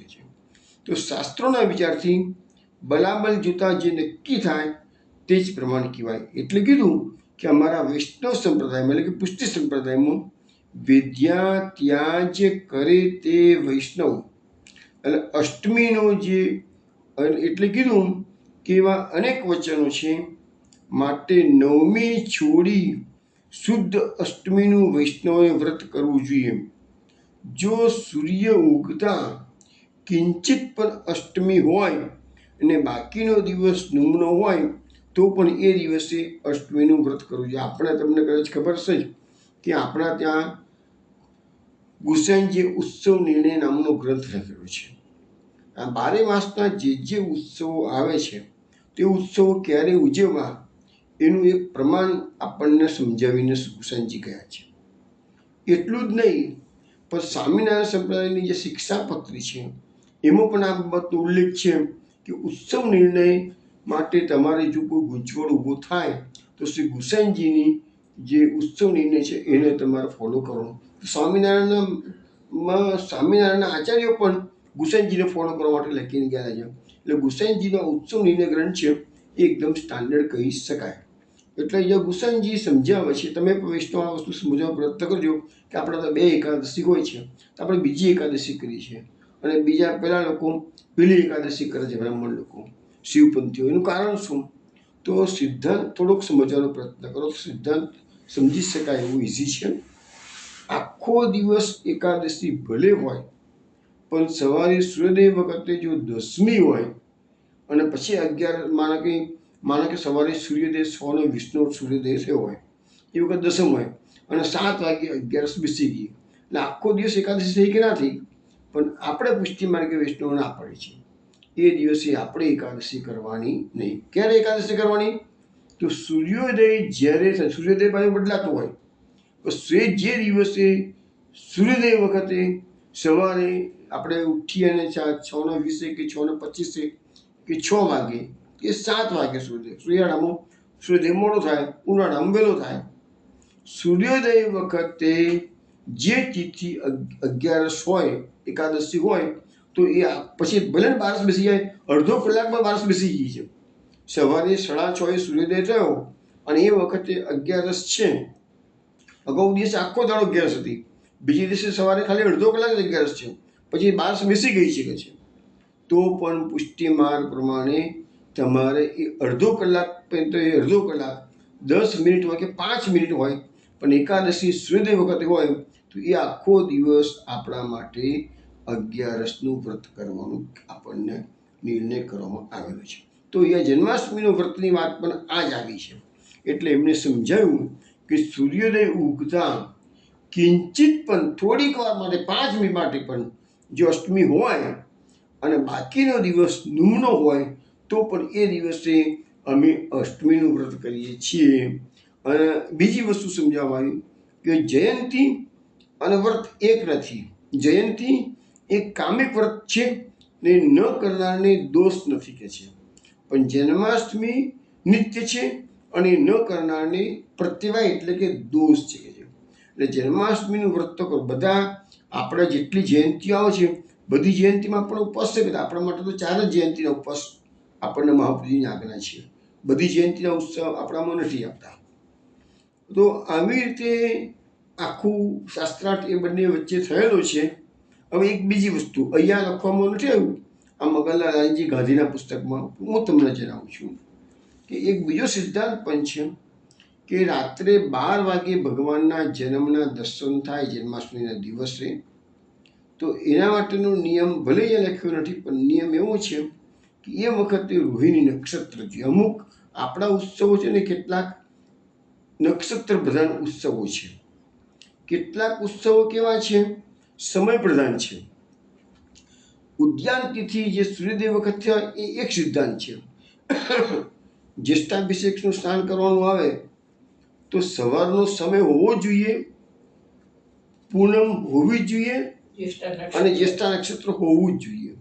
તો શાસ્ત્રોના વિચારથી બલાબલ જોતા જે નક્કી થાય તે જ પ્રમાણ કહેવાય. એટલે કીધું કે અમારા વૈષ્ણવ સંપ્રદાયમાં એટલે કે પુષ્ટિ સંપ્રદાયમાં વિદ્યા ત્યાજ કરે તે વૈષ્ણવ. એટલે અષ્ટમીનો જે એટલે કીધું કે એવા અનેક વચનો છે. માટે 9મી છોડી શુદ્ધ અષ્ટમીનું વૈષ્ણવે વ્રત કરવું જોઈએ. જો સૂર્ય ઉગતા કિંચિત પણ અષ્ટમી હોય અને બાકીનો દિવસ નમનો હોય તો પણ એ દિવસે અષ્ટમીનું વ્રત કરવું જોઈએ. આપણે તમને કદાચ ખબર છે જ કે આપણા ત્યાં ગુસાઈજી ઉત્સવ નિર્ણય નામનો ગ્રંથ લખેલો છે. આ 12 માસના જે ઉત્સવો આવે છે તે ઉત્સવો ક્યારે ઉજવવા એનું એક પ્રમાણ આપણને સમજાવીને ગુસાઈજી ગયા છે. એટલું જ નહીં પણ સ્વામિનારાયણ સંપ્રદાયની જે શિક્ષાપત્રી છે એમાં પણ આ બાબતનો ઉલ્લેખ છે કે ઉત્સવ નિર્ણય માટે તમારે જો કોઈ ગૂંચવણ ઊભો થાય તો શ્રી ગુસાઈજીની જે ઉત્સવ નિર્ણય છે એને તમારે ફોલો કરવાનો. સ્વામિનારાયણના આચાર્યો પણ ગુસાઈજીને ફોલો કરવા માટે લખીને ગયા છે. એટલે ગુસાઈજીનો ઉત્સવ નિર્ણય ગ્રંથ છે એ એકદમ સ્ટાન્ડર્ડ કહી શકાય. એટલે જે ગુસાઈજી સમજાવે છે, તમે પણ વૈષ્ણવ આ વસ્તુ સમજવા પ્રયત્ન કરજો કે આપણા તો 2 એકાદશી હોય છે તો આપણે બીજી એકાદશી કરીએ છીએ અને બીજા પેલા લોકો પેલી એકાદશી કરે છે, બ્રાહ્મણ લોકો શિવપંથીઓ. એનું કારણ શું? તો સિદ્ધાંત થોડોક સમજવાનો પ્રયત્ન કરો. સિદ્ધાંત સમજી શકાય એવું ઇઝી છે. આખો દિવસ એકાદશી ભલે હોય પણ સવારે સૂર્યોદય વખતે જો 10મી હોય અને પછી 11 માનો કે સવારે સૂર્યોદય 1:20 સૂર્યોદય થયો હોય એ વખત 10મ હોય અને 7 વાગે 11 બેસી ગઈ એટલે આખો દિવસ એકાદશી થઈ કે ના થઈ? પણ આપણે પુષ્ટિ માર્ગે વૈષ્ણવ ના પડે છે. એ દિવસે આપણે એકાદશી કરવાની નહીં. ક્યારે એકાદશી કરવાની? તો સૂર્યોદય જ્યારે થાય, સૂર્યોદય પાછું બદલાતો હોય, તો જે દિવસે સૂર્યોદય વખતે સવારે આપણે ઉઠીએ અને 6:20 કે 6:25 કે 6 વાગે કે 7 વાગે શિયાળામાં સૂર્યોદય મોડો થાય, ઉનાળામાં વહેલો થાય. સૂર્યોદય વખતે જે તિથિ 11 હોય, એકાદશી હોય, તો એ પછી ભલે બારસ બેસી જાય, અડધો કલાકમાં બારસ બેસી ગઈ છે. સવારે 6:30 સૂર્યોદય થયો અને એ વખતે 11 છે. અગાઉ દિવસે આખો દાડો 11 હતી, બીજે દિવસે સવારે ખાલી અડધો કલાક 11 છે, પછી બારસ બેસી ગઈ છે કે છે, તો પણ પુષ્ટિ માર્ગ પ્રમાણે તમારે એ અડધો કલાક 10 મિનિટ હોય કે 5 મિનિટ હોય, પણ એકાદશી સૂર્યોદય વખતે હોય તો એ આખો દિવસ આપણા માટે 11નું વ્રત કરવાનું આપણને નિર્ણય કરવામાં આવેલો છે. તો એ જન્માષ્ટમીનો વ્રતની વાત પણ આ જ આવી છે. એટલે એમને સમજાવ્યું કે સૂર્યોદય ઉગતા કિંચિત પણ થોડીક વાર માટે 5 મિનિટ માટે પણ જો અષ્ટમી હોય અને બાકીનો દિવસ નિમ્નો હોય તો પણ એ દિવસે અમે અષ્ટમીનું વ્રત કરીએ છીએ. અને બીજી વસ્તુ સમજાવવામાં આવી કે જયંતી અને વ્રત એક નથી. જયંતી એ કામિક વ્રત છે ને ન કરનારને દોષ નથી કે છે, પણ જન્માષ્ટમી નિત્ય છે અને ન કરનારને પ્રત્યવાય એટલે કે દોષ છે કે છે. એટલે જન્માષ્ટમીનું વ્રત તો કરો. બધા આપણે જેટલી જયંતીઓ આવે છે બધી જયંતીમાં પણ ઉપવાસ છે. આપણા માટે તો 4 જ જયંતીના ઉપવાસ આપણને મહાપ્રભુજીની આજ્ઞા છે. બધી જયંતીના ઉત્સવ આપણામાં નથી આપતા. તો આવી રીતે આખું શાસ્ત્રાર્થ એ બંને વચ્ચે થયેલો છે. હવે એક બીજી વસ્તુ અહીંયા લખવામાં નથી આવ્યું, આ મગનલાલ રાયજી ગાંધીના પુસ્તકમાં હું તમને જણાવું છું કે એક બીજો સિદ્ધાંત પણ છે કે રાત્રે 12 વાગે ભગવાનના જન્મના દર્શન થાય જન્માષ્ટમીના દિવસે. તો એના માટેનો નિયમ ભલે અહીંયા લખ્યો નથી, પણ નિયમ એવો છે કે એ વખતે રોહિણી નક્ષત્ર છે. અમુક આપણા ઉત્સવો છે ને કેટલાક નક્ષત્ર પ્રધાન ઉત્સવો છે, કેટલાક ઉત્સવો કેવા છે સમય પ્રધાન છે. ઉદ્યાન તિથિ જે સૂર્યોદય વખત થયા એ એક સિદ્ધાંત છે. જ્યેષ્ઠાભિષેકનું સ્નાન કરવાનું આવે તો સવારનો સમય હોવો જોઈએ, પૂનમ હોવી જોઈએ અને જ્યેષ્ઠા નક્ષત્ર હોવું જ જોઈએ.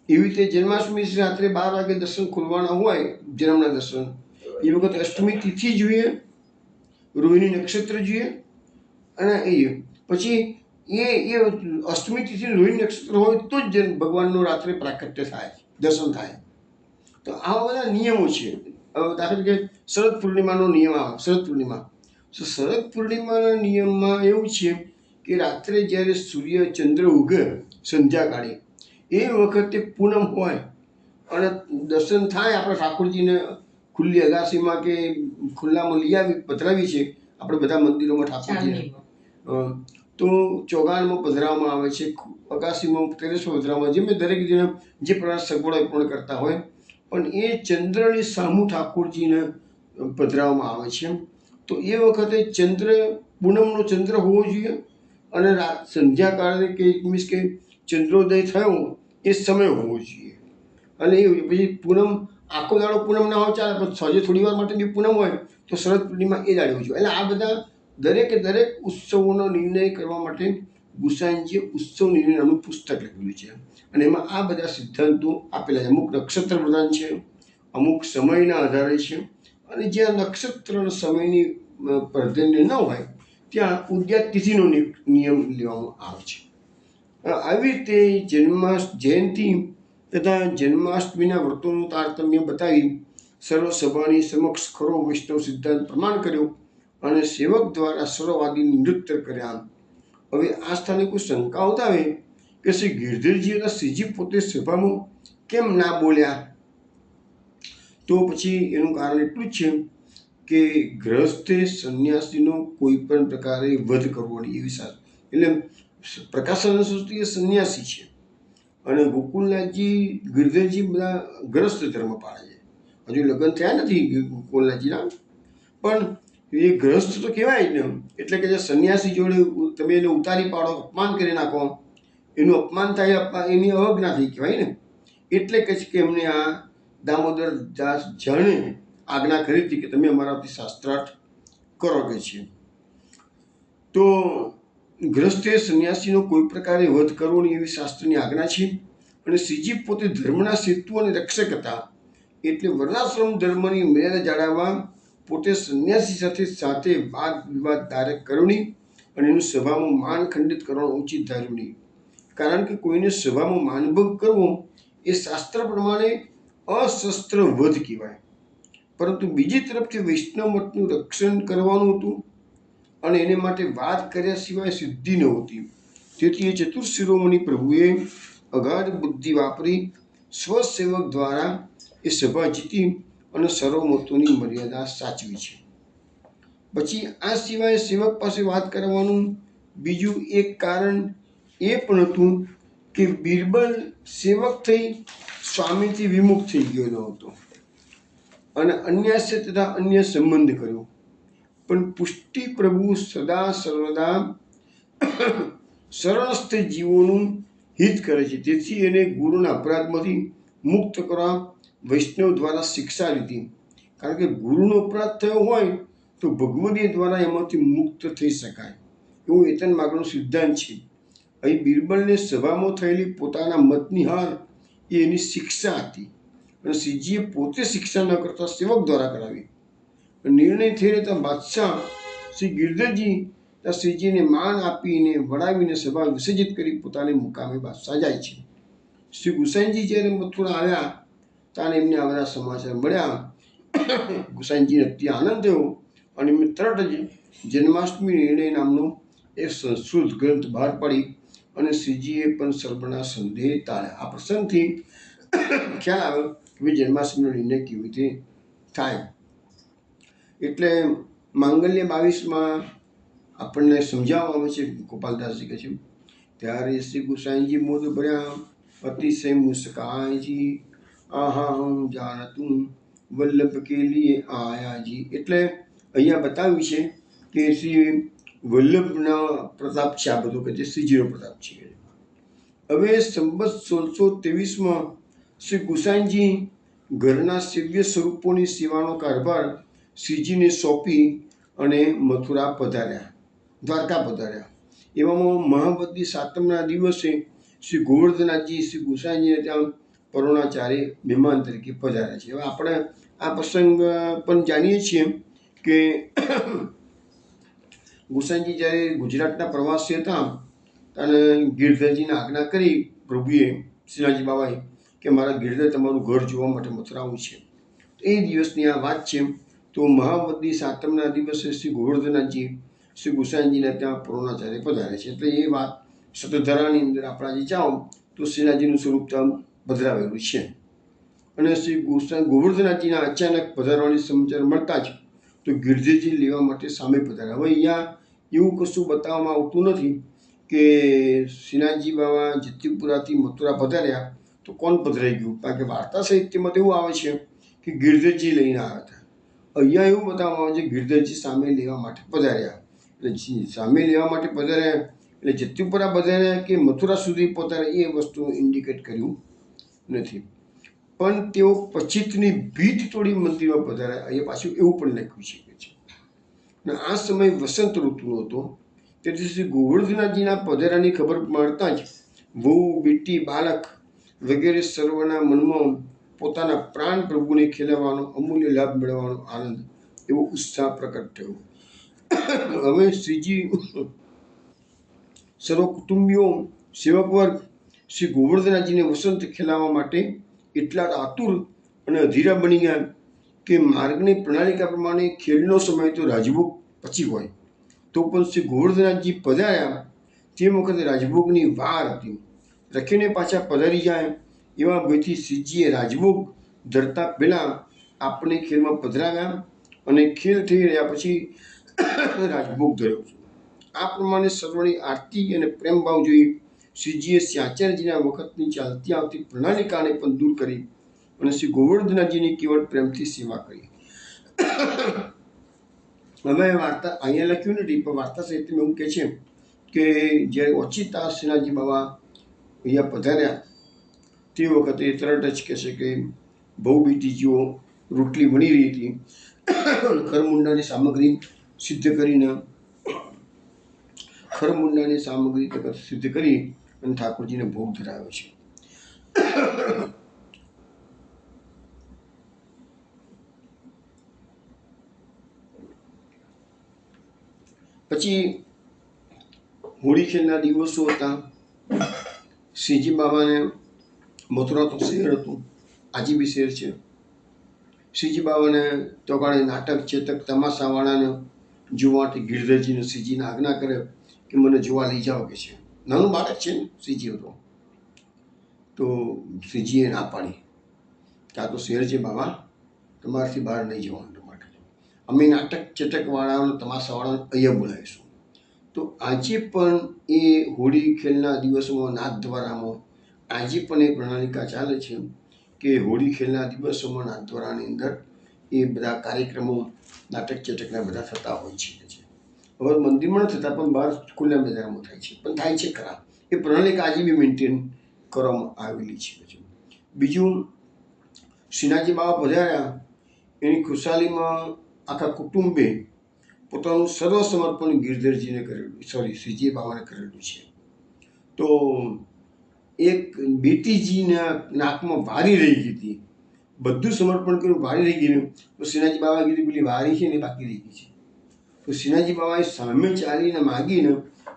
એવી રીતે જન્માષ્ટમી રાત્રે 12 વાગે દર્શન ખોલવાના હોય, જન્મના દર્શન, એ વખતે અષ્ટમી તિથિ જોઈએ, રોહિણી નક્ષત્ર જોઈએ અને એ પછી એ અષ્ટમી તિથિ રોહિણી નક્ષત્ર હોય તો જ ભગવાનનું રાત્રે પ્રાકટ્ય થાય, દર્શન થાય. તો આવા બધા નિયમો છે. હવે દાખલા તરીકે શરદ પૂર્ણિમાનો નિયમ આવે. શરદ પૂર્ણિમાના નિયમમાં એવું છે કે રાત્રે જ્યારે સૂર્ય ચંદ્ર ઉગે સંધ્યાકાળે એ વખતે પૂનમ હોય અને દર્શન થાય આપણા ઠાકોરજીને ખુલ્લી અગાસીમાં કે ખુલ્લામાં પધરાવી છે આપણે બધા મંદિરોમાં ઠાકોરજીને, તો ચોગાનમાં પધરાવવામાં આવે છે, અગાસીમાં ટેરેસમાં પધરાવવામાં, જેમ દરેક જણ જે પ્રકાર સગવડો પૂર્ણ કરતા હોય, પણ એ ચંદ્રની સામું ઠાકોરજીને પધરાવવામાં આવે છે. તો એ વખતે ચંદ્ર પૂનમનો ચંદ્ર હોવો જોઈએ અને સંધ્યાકાળે કે મીન્સ કે ચંદ્રોદય થયો એ સમય હોવો જોઈએ. અને એ પછી પૂનમ આખો દાડો પૂનમ ના હોય ચાલે, પણ સાંજે થોડી વાર માટે બી પૂનમ હોય તો શરદ પૂર્ણિમા એ દાડે હોય જોઈએ. એટલે આ બધા દરેક ઉત્સવોનો નિર્ણય કરવા માટે ગુસાઈજીએ ઉત્સવ નિર્ણય નામનું પુસ્તક લખેલું છે અને એમાં આ બધા સિદ્ધાંતો આપેલા છે. અમુક નક્ષત્ર પ્રધાન છે, અમુક સમયના આધારે છે, અને જ્યાં નક્ષત્ર સમયની પ્રાધાન્ય ન હોય ત્યાં ઉદ્યાન તિથિનો નિયમ લેવામાં આવે છે. આવી રીતે જયંતી તથા જન્માષ્ટમીના વ્રતોનું તારતમ્ય બતાવી સર્વસભાની સમક્ષ ખરો વૈષ્ણવ સિદ્ધાંત પ્રમાણ કર્યો અને સેવક દ્વારા સર્વવાદી નૃત્ય કર્યા. હવે આ સ્થાને કોઈ શંકા ઉઠાવે કે શ્રી ગિરધરજી અને શ્રીજી પોતે સભામાં કેમ ના બોલ્યા, તો પછી એનું કારણ એટલું જ છે કે ગ્રહસ્થે સંન્યાસીનો કોઈ પણ પ્રકારે વધ કરવો નહીં એવી સાથે. એટલે પ્રકાશાનંદ સરસ્વતી એ સંન્યાસી છે અને ગોકુલનાથજી ગિરધરજી બધા ગ્રસ્ત ધર્મ પાળે છે. હજુ લગ્ન થયા નથી ગોકુલનાથજીના, પણ એ ગ્રસ્ત તો કહેવાય જ ને. એટલે કે જે સંન્યાસી જોડે તમે એને ઉતારી પાડો, અપમાન કરી નાખો, એનું અપમાન થાય, એની અવજ્ઞા થઈ કહેવાય ને. એટલે કહે છે કે એમને આ દામોદર દાસ જણે આજ્ઞા કરી હતી કે તમે અમારાથી શાસ્ત્રાર્થ કરો કે છે. તો ગ્રસ્તે સંન્યાસીનો કોઈ પ્રકારે વધ કરવો નહીં એવી શાસ્ત્રની આજ્ઞા છે. અને શ્રીજી પોતે ધર્મના સેતુ અને રક્ષક હતા, એટલે વર્ણાશ્રમ ધર્મની મર્યાદા જાળવવા પોતે સંન્યાસી સાથે વાદ વિવાદ ધારક કર્યો નહીં અને એનું સભામાં માન ખંડિત કરવાનું ઉચિત ધાર્યું નહીં. કારણ કે કોઈને સભામાં માનભંગ કરવો એ શાસ્ત્ર પ્રમાણે અશસ્ત્ર વધ કહેવાય. પરંતુ બીજી તરફથી વૈષ્ણવ મતનું રક્ષણ કરવાનું હતું અને એને માટે વાત કર્યા સિવાય સિદ્ધિ નહોતી. તેથી એ ચતુર શિરોમણી પ્રભુએ અગાધ બુદ્ધિ વાપરી સ્વસેવક દ્વારા એ સભા જીતી અને સર્વમતોની મર્યાદા સાચવી છે. પછી આ સિવાય સેવક પાસે વાત કરવાનું બીજું એક કારણ એ પણ હતું કે બિરબલ સેવક થઈ સ્વામીથી વિમુખ થઈ ગયેલો હતો અને અન્યાસ્ય તથા અન્ય સંબંધ કર્યો. પણ પુષ્ટિ પ્રભુ સદા સર્વદા શરણસ્થ જીવોનું હિત કરે છે. તેથી એને ગુરુના અપરાધમાંથી મુક્ત કરવા વૈષ્ણવ દ્વારા શિક્ષા લીધી. કારણ કે ગુરુનો અપરાધ થયો હોય તો ભગવદી દ્વારા એમાંથી મુક્ત થઈ શકાય એવું એતન માર્ગનો સિદ્ધાંત છે. અહીં બિરબલને સભામાં થયેલી પોતાના મતની હાર એ એની શિક્ષા હતી અને શ્રીજીએ પોતે શિક્ષા ન કરતા સેવક દ્વારા કરાવી. નિર્ણય થઈ રહેતા બાદશાહ શ્રી ગિરધરજી ત્યાં શ્રીજીને માન આપીને વડાવીને સભા વિસર્જિત કરી પોતાને મુકામે બાદશાહ જાય છે. શ્રી ગુસાઈજી જ્યારે મથુરા આવ્યા ત્યારે એમને આ બધા સમાચાર મળ્યા. ગુસાઈજીને અતિ આનંદ થયો અને એમને તરત જ જન્માષ્ટમી નિર્ણય નામનો એક સંસ્કૃત ગ્રંથ બહાર પાડી અને શ્રીજીએ પણ સર્વના સંદેહ ટાળ્યા. આ પ્રસંગથી ખ્યાલ આવ્યો કે જન્માષ્ટમીનો નિર્ણય કેવી રીતે થાય. એટલે માંગલ્ય 22માં આપણને સમજાવવામાં આવે છે. ગોપાલદાસજી કહે છે, ત્યારે શ્રી ગુસાઈજી મોદ ભર્યા અતિશય મુસ્કાઈજી આહા જાનતું વલ્લભ કે લીએ આયાજી. એટલે અહીંયા બતાવ્યું છે કે શ્રી વલ્લભના પ્રતાપ છે. આ બધું કે જે શ્રીજીનો પ્રતાપ છે. હવે સંવત 1623માં શ્રી ગુસાઈજી ઘરના સેવ્ય સ્વરૂપોની સેવાનો કારભાર શ્રીજીને સોંપી અને મથુરા પધાર્યા, દ્વારકા પધાર્યા. એવામાં મહાવતી સાતમના દિવસે શ્રી ગોવર્ધનાથજી શ્રી ગુસાઈજીને ત્યાં પરોણાચારે મહેમાન તરીકે પધાર્યા છે. હવે આપણે આ પ્રસંગ પણ જાણીએ છીએ કે ગુસાઈજી જ્યારે ગુજરાતના પ્રવાસી હતા અને ગિરધરજીને આજ્ઞા કરી પ્રભુએ, શ્રીનાથજી બાબાએ, કે મારા ગિરધર તમારું ઘર જોવા માટે મથુરા આવું છે. એ દિવસની આ વાત છે. તો મહાવતી સાતમના દિવસે શ્રી ગોવર્ધનાથજી શ્રી ગુસાઈજીને ત્યાં પરોણાચાર્ય પધારે છે. એટલે એ વાત સતધરાની અંદર આપણા જે જાઓ તો શ્રીનાથજીનું સ્વરૂપ ત્યાં પધરાવેલું છે. અને શ્રી ગોવર્ધનાથજીના અચાનક પધારવાની સમાચાર મળતા જ તો ગિરધરજી લેવા માટે સામે પધાર્યા. હવે અહીંયા એવું કશું બતાવવામાં આવતું નથી કે શ્રીનાથજી બાબા જતીપુરાથી મથુરા પધાર્યા તો કોણ પધરાઈ ગયું. કારણ કે વાર્તા સાહિત્યમાં એવું આવે છે કે ગિરધરજી લઈને આવ્યા હતા. અહીંયા એવું બતાવવામાં આવે છે ગિરધરજી સામે લેવા માટે પધાર્યા. એટલે સામે લેવા માટે પધાર્યા એટલે જતીપુરા પધાર્યા કે મથુરા સુધી પહોંચ્યા એ વસ્તુ ઇન્ડિકેટ કર્યું નથી. પણ તેઓ પછીતની ભીત તોડી મંદિરમાં પધાર્યા. અહીંયા પાછું એવું પણ લખ્યું છે. અને આ સમય વસંત ઋતુનો હતો. તેથી શ્રી ગોવર્ધનાથજીના પધારાની ખબર મળતા જ વહુ, બેટી, બાળક વગેરે સર્વના મનમાં પોતાના પ્રાણ પ્રભુને ખેલાવવાનો, અમૂલ્ય લાભ મેળવવાનો આનંદ, એવો ઉત્સાહ પ્રકટ થયો. હવે શ્રીજી સર્વ કુટુંબીઓ, સેવક વર્ગ શ્રી ગોવર્ધનાથજીને વસંત ખેલાવવા માટે એટલા આતુર અને અધીરા બની ગયા કે માર્ગની પ્રણાલિકા પ્રમાણે ખેલનો સમય તો રાજભોગ પછી હોય, તો પણ શ્રી ગોવર્ધનાથજી પધાર્યા તે વખતે રાજભોગની વાર હતી. રખીને પાછા પધારી જાય એવા ભયથી શ્રીજીએ રાજભોગ ધરતા પહેલાં આપણે ખેલમાં પધરાવ્યા અને ખેલ થઈ રહ્યા પછી રાજભોગ ધર્યો. આ પ્રમાણે સર્વની આરતી અને પ્રેમભાવ જોઈ શ્રીજીએ શ્યાચાર્યજીના વખતની ચાલતી આવતી પ્રણાલિકાને પણ દૂર કરી અને શ્રી ગોવર્ધનાથજીની કેવળ પ્રેમથી સેવા કરી. હવે વાર્તા અહીંયા લખ્યું નથી, પણ વાર્તા સાહિત્યમાં એવું કહે છે કે જ્યારે ઓચિતા શ્રીનાથજી બાબા અહીંયા પધાર્યા તે વખતે તરત જ કહેશે કે બહુ બીટીજીઓ રોટલી બની રહી હતી, ખરમુંડાની સામગ્રી સિદ્ધ કરીને ખરમુંડાની સામગ્રી સિદ્ધ કરી અને ઠાકોરજીને ભોગ ધરાવે છે. પછી હોળી ખેલના દિવસો હતા. શ્રીજી બાબાને મથુરા તો શહેર હતું, આજે બી શહેર છે. શ્રીજી બાબાને તોગાડે નાટક ચેતક તમાશાવાળાને જોવાથી ગિરધરજીને શ્રીજીને આજ્ઞા કરે કે મને જોવા લઈ જાઓ કે છે. નાનું બાળક છે ને શ્રીજી હતો, તો શ્રીજીએ ના પાડી કે આ તો શહેર છે બાબા, તમારાથી બહાર નહીં જવાનું તમારે, અમે નાટક ચેતકવાળાઓને તમાશાવાળાને અહીંયા બોલાવીશું. તો આજે પણ એ હોળી ખેલના દિવસોમાં નાથદ્વારામાં આજે પણ એ પ્રણાલિકા ચાલે છે કે હોળી ખેલના દિવસોમાં નાથદ્વારાની અંદર એ બધા કાર્યક્રમો નાટક ચેટકના બધા થતા હોય છે. હવે મંદિરમાં નથી થતા, પણ બહાર ખુલ્લા મેદાનમાં થાય છે, પણ થાય છે ખરા. એ પ્રણાલિકા આજે બી મેન્ટેન કરવામાં આવેલી છે. બીજું, શ્રીનાથજી બાબા પધાર્યા એની ખુશાલીમાં આખા કુટુંબે પોતાનું સર્વસમર્પણ ગિરધરજીને કરેલું, શ્રીજી બાબાને કરેલું છે. તો એક બેટીજીના નાકમાં વારી રહી ગઈ હતી, બધું સમર્પણ કર્યું, વારી રહી ગઈ. તો શ્રીનાથજી બાબા કીધું પેલી વારી છે ને બાકી રહી ગઈ છે. તો શ્રીનાથજી બાબાએ સામે ચાલીને માગીને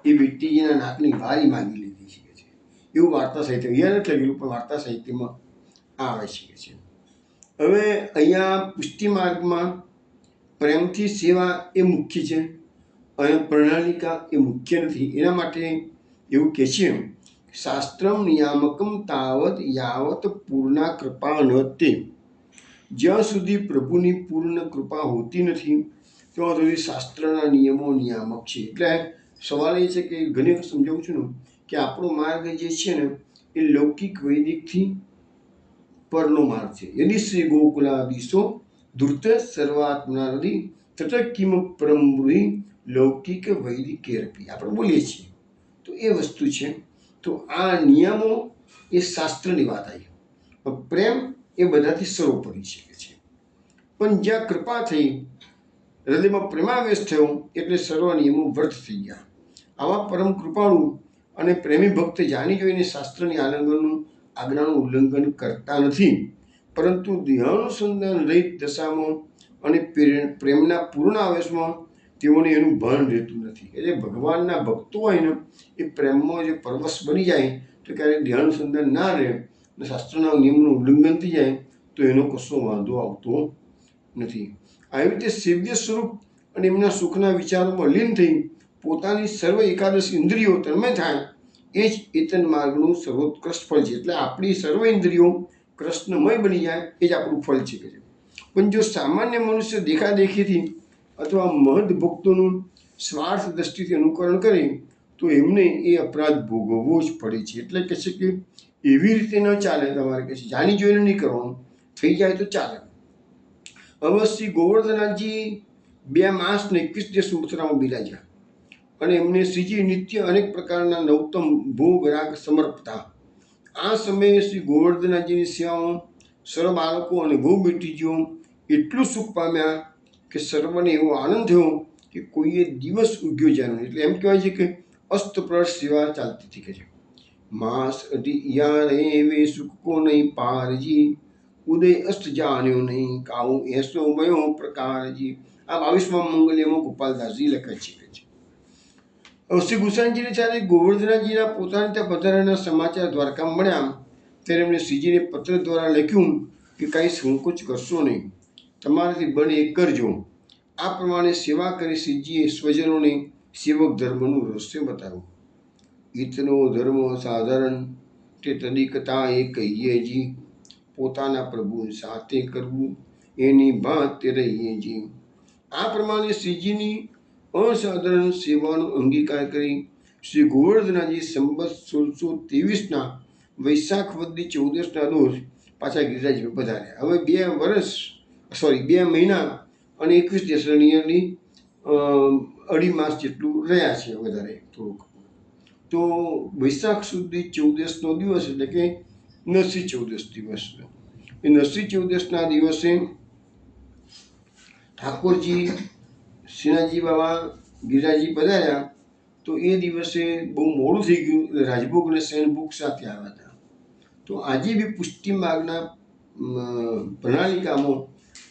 એ બેટીજીના નાકની વારી માગી લીધી છે. એવું વાર્તા સાહિત્ય અહીંયા નથી લખેલું, પણ વાર્તા સાહિત્યમાં આવે છે. હવે અહીંયા પુષ્ટિ માર્ગમાં પ્રેમથી સેવા એ મુખ્ય છે અને પ્રણાલિકા એ મુખ્ય નથી. એના માટે એવું કહે છે, શાસ્ત્રમ નિયામકમ તાવત યાવત પૂર્ણા કૃપા ન તે. જ્યાં સુધી પ્રભુની પૂર્ણ કૃપા હોતી નથી ત્યાં સુધી શાસ્ત્રના નિયમો નિયામક છે. એટલે સવાલ એ છે કે ઘણી વખત સમજાવું છું ને કે આપણો માર્ગ જે છે ને એ લૌકિક વૈદિકથી પરનો માર્ગ છે. યદિ શ્રી ગોકુલાદીશો ધૂર્ત સર્વાત્મના નદી તટ કિમ પરમૃહિ લૌકિક વૈદિકેરપી આપણે બોલીએ છીએ. તો એ વસ્તુ છે. તો આ નિયમો એ શાસ્ત્રની વાત આવી. પ્રેમ એ બધાથી સર્વોપરી છે. પણ જ્યાં કૃપા થઈ, હૃદયમાં પ્રેમાવેશ થયો એટલે સર્વ નિયમો વ્યર્થ થઈ ગયા. આવા પરમ કૃપાળુ અને પ્રેમી ભક્ત જાણી જોઈને શાસ્ત્રની આજ્ઞાનું ઉલ્લંઘન કરતા નથી, પરંતુ દેહાનુસંધાન રહિત દશામાં અને પ્રેમના પૂર્ણ આવેશમાં તેઓને એનું ભાન રહેતું નથી. એટલે ભગવાનના ભક્તો હોય ને એ પ્રેમમાં જે પરવશ બની જાય તો ક્યારેક દેહાનુસંધાન ના રહે અને શાસ્ત્રના નિયમનું ઉલ્લંઘન થઈ જાય તો એનો કશો વાંધો આવતો નથી. આવી રીતે સેવ્ય સ્વરૂપ અને એમના સુખના વિચારોમાં લીન થઈ પોતાની સર્વ એકાદશ ઇન્દ્રિયો તન્મય થાય એ જ એતન માર્ગનું સર્વોત્કૃષ્ટ ફળ છે. એટલે આપણી સર્વ ઇન્દ્રિયો કૃષ્ણમય બની જાય એ જ આપણું ફળ છે. પણ જો સામાન્ય મનુષ્ય દેખાદેખીથી અથવા મહદ ભક્તોનું સ્વાર્થ દ્રષ્ટિથી અનુકરણ કરે તો એમને એ અપરાધ ભોગવવો જ પડે છે. એટલે કહે છે કે એવી રીતે ન ચાલે, તમારે કહે છે જાણી જોઈને નહીં કરવાનું, થઈ જાય તો ચાલે. હવે શ્રી ગોવર્ધનનાથજી 2 માસ ને 21 દિવસ મથુરામાં બિરાજ્યા અને એમને શ્રીજી નિત્ય અનેક પ્રકારના નવતમ ભોગ રાગ સમર્પતા. આ સમયે શ્રી ગોવર્ધનનાથજીની સેવામાં સર્વ બાળકો અને ગૌ બેટીજીઓ એટલું સુખ પામ્યા કે સર્વને એવો આનંદ થયો કે કોઈએ દિવસ ઉગ્યો જાણ્યો. એટલે એમ કહેવાય છે કે અસ્તપ્રહર સેવા ચાલતી હતી. કે છે માસ યા રે સુખ કો નહીં પારજી, ઉદય અસ્ત જાણ્યો નહીં કાઉ એસો મયો પ્રકારજી. આ 22મા મંગલ્યમાં ગોપાલદાસજી લખે છે. શ્રી ગુસાઈજીની સાથે ગોવર્ધનજીના પોતાના ત્યાં પધારાના સમાચાર દ્વારકામાં મળ્યા ત્યારે એમણે શ્રીજીને પત્ર દ્વારા લખ્યું કે કાંઈ સંકોચ કરશો નહીં, તમારાથી બને એ કરજો. આ પ્રમાણે સેવા કરી શ્રીજીએ સ્વજનોને સેવક ધર્મનું રહસ્ય બતાવ્યું. ઈતનો ધર્મ સાધારણ તે તદિકતા એ કહીએ જી, પોતાના પ્રભુ સાથે કરવું એની વાત રહીએ જી. આ પ્રમાણે શ્રીજીની અસાધારણ સેવાનો અંગીકાર કરી શ્રી ગોવર્ધનજી સંવત 1623ના વૈશાખ વદી 14ના રોજ પાછા ગિરિરાજ પધાર્યા. હવે 2 મહિના અને 21 દિવસ નિયરલી 2.5 માસ જેટલું રહ્યા છે, વધારે થોડુંક. તો વૈશાખ સુધી 14નો દિવસ એટલે કે નરસિંહ ચૌદશ દિવસ. એ નરસિંહ ચૌદશના દિવસે ઠાકોરજી શ્રીનાથજી બાબા ગિરિરાજી પધાર્યા. તો એ દિવસે બહુ મોડું થઈ ગયું એટલે રાજભોગ અને શયનભોગ સાથે આવ્યા હતા. તો આજે બી પુષ્ટિ માર્ગના પ્રણાલિકામાં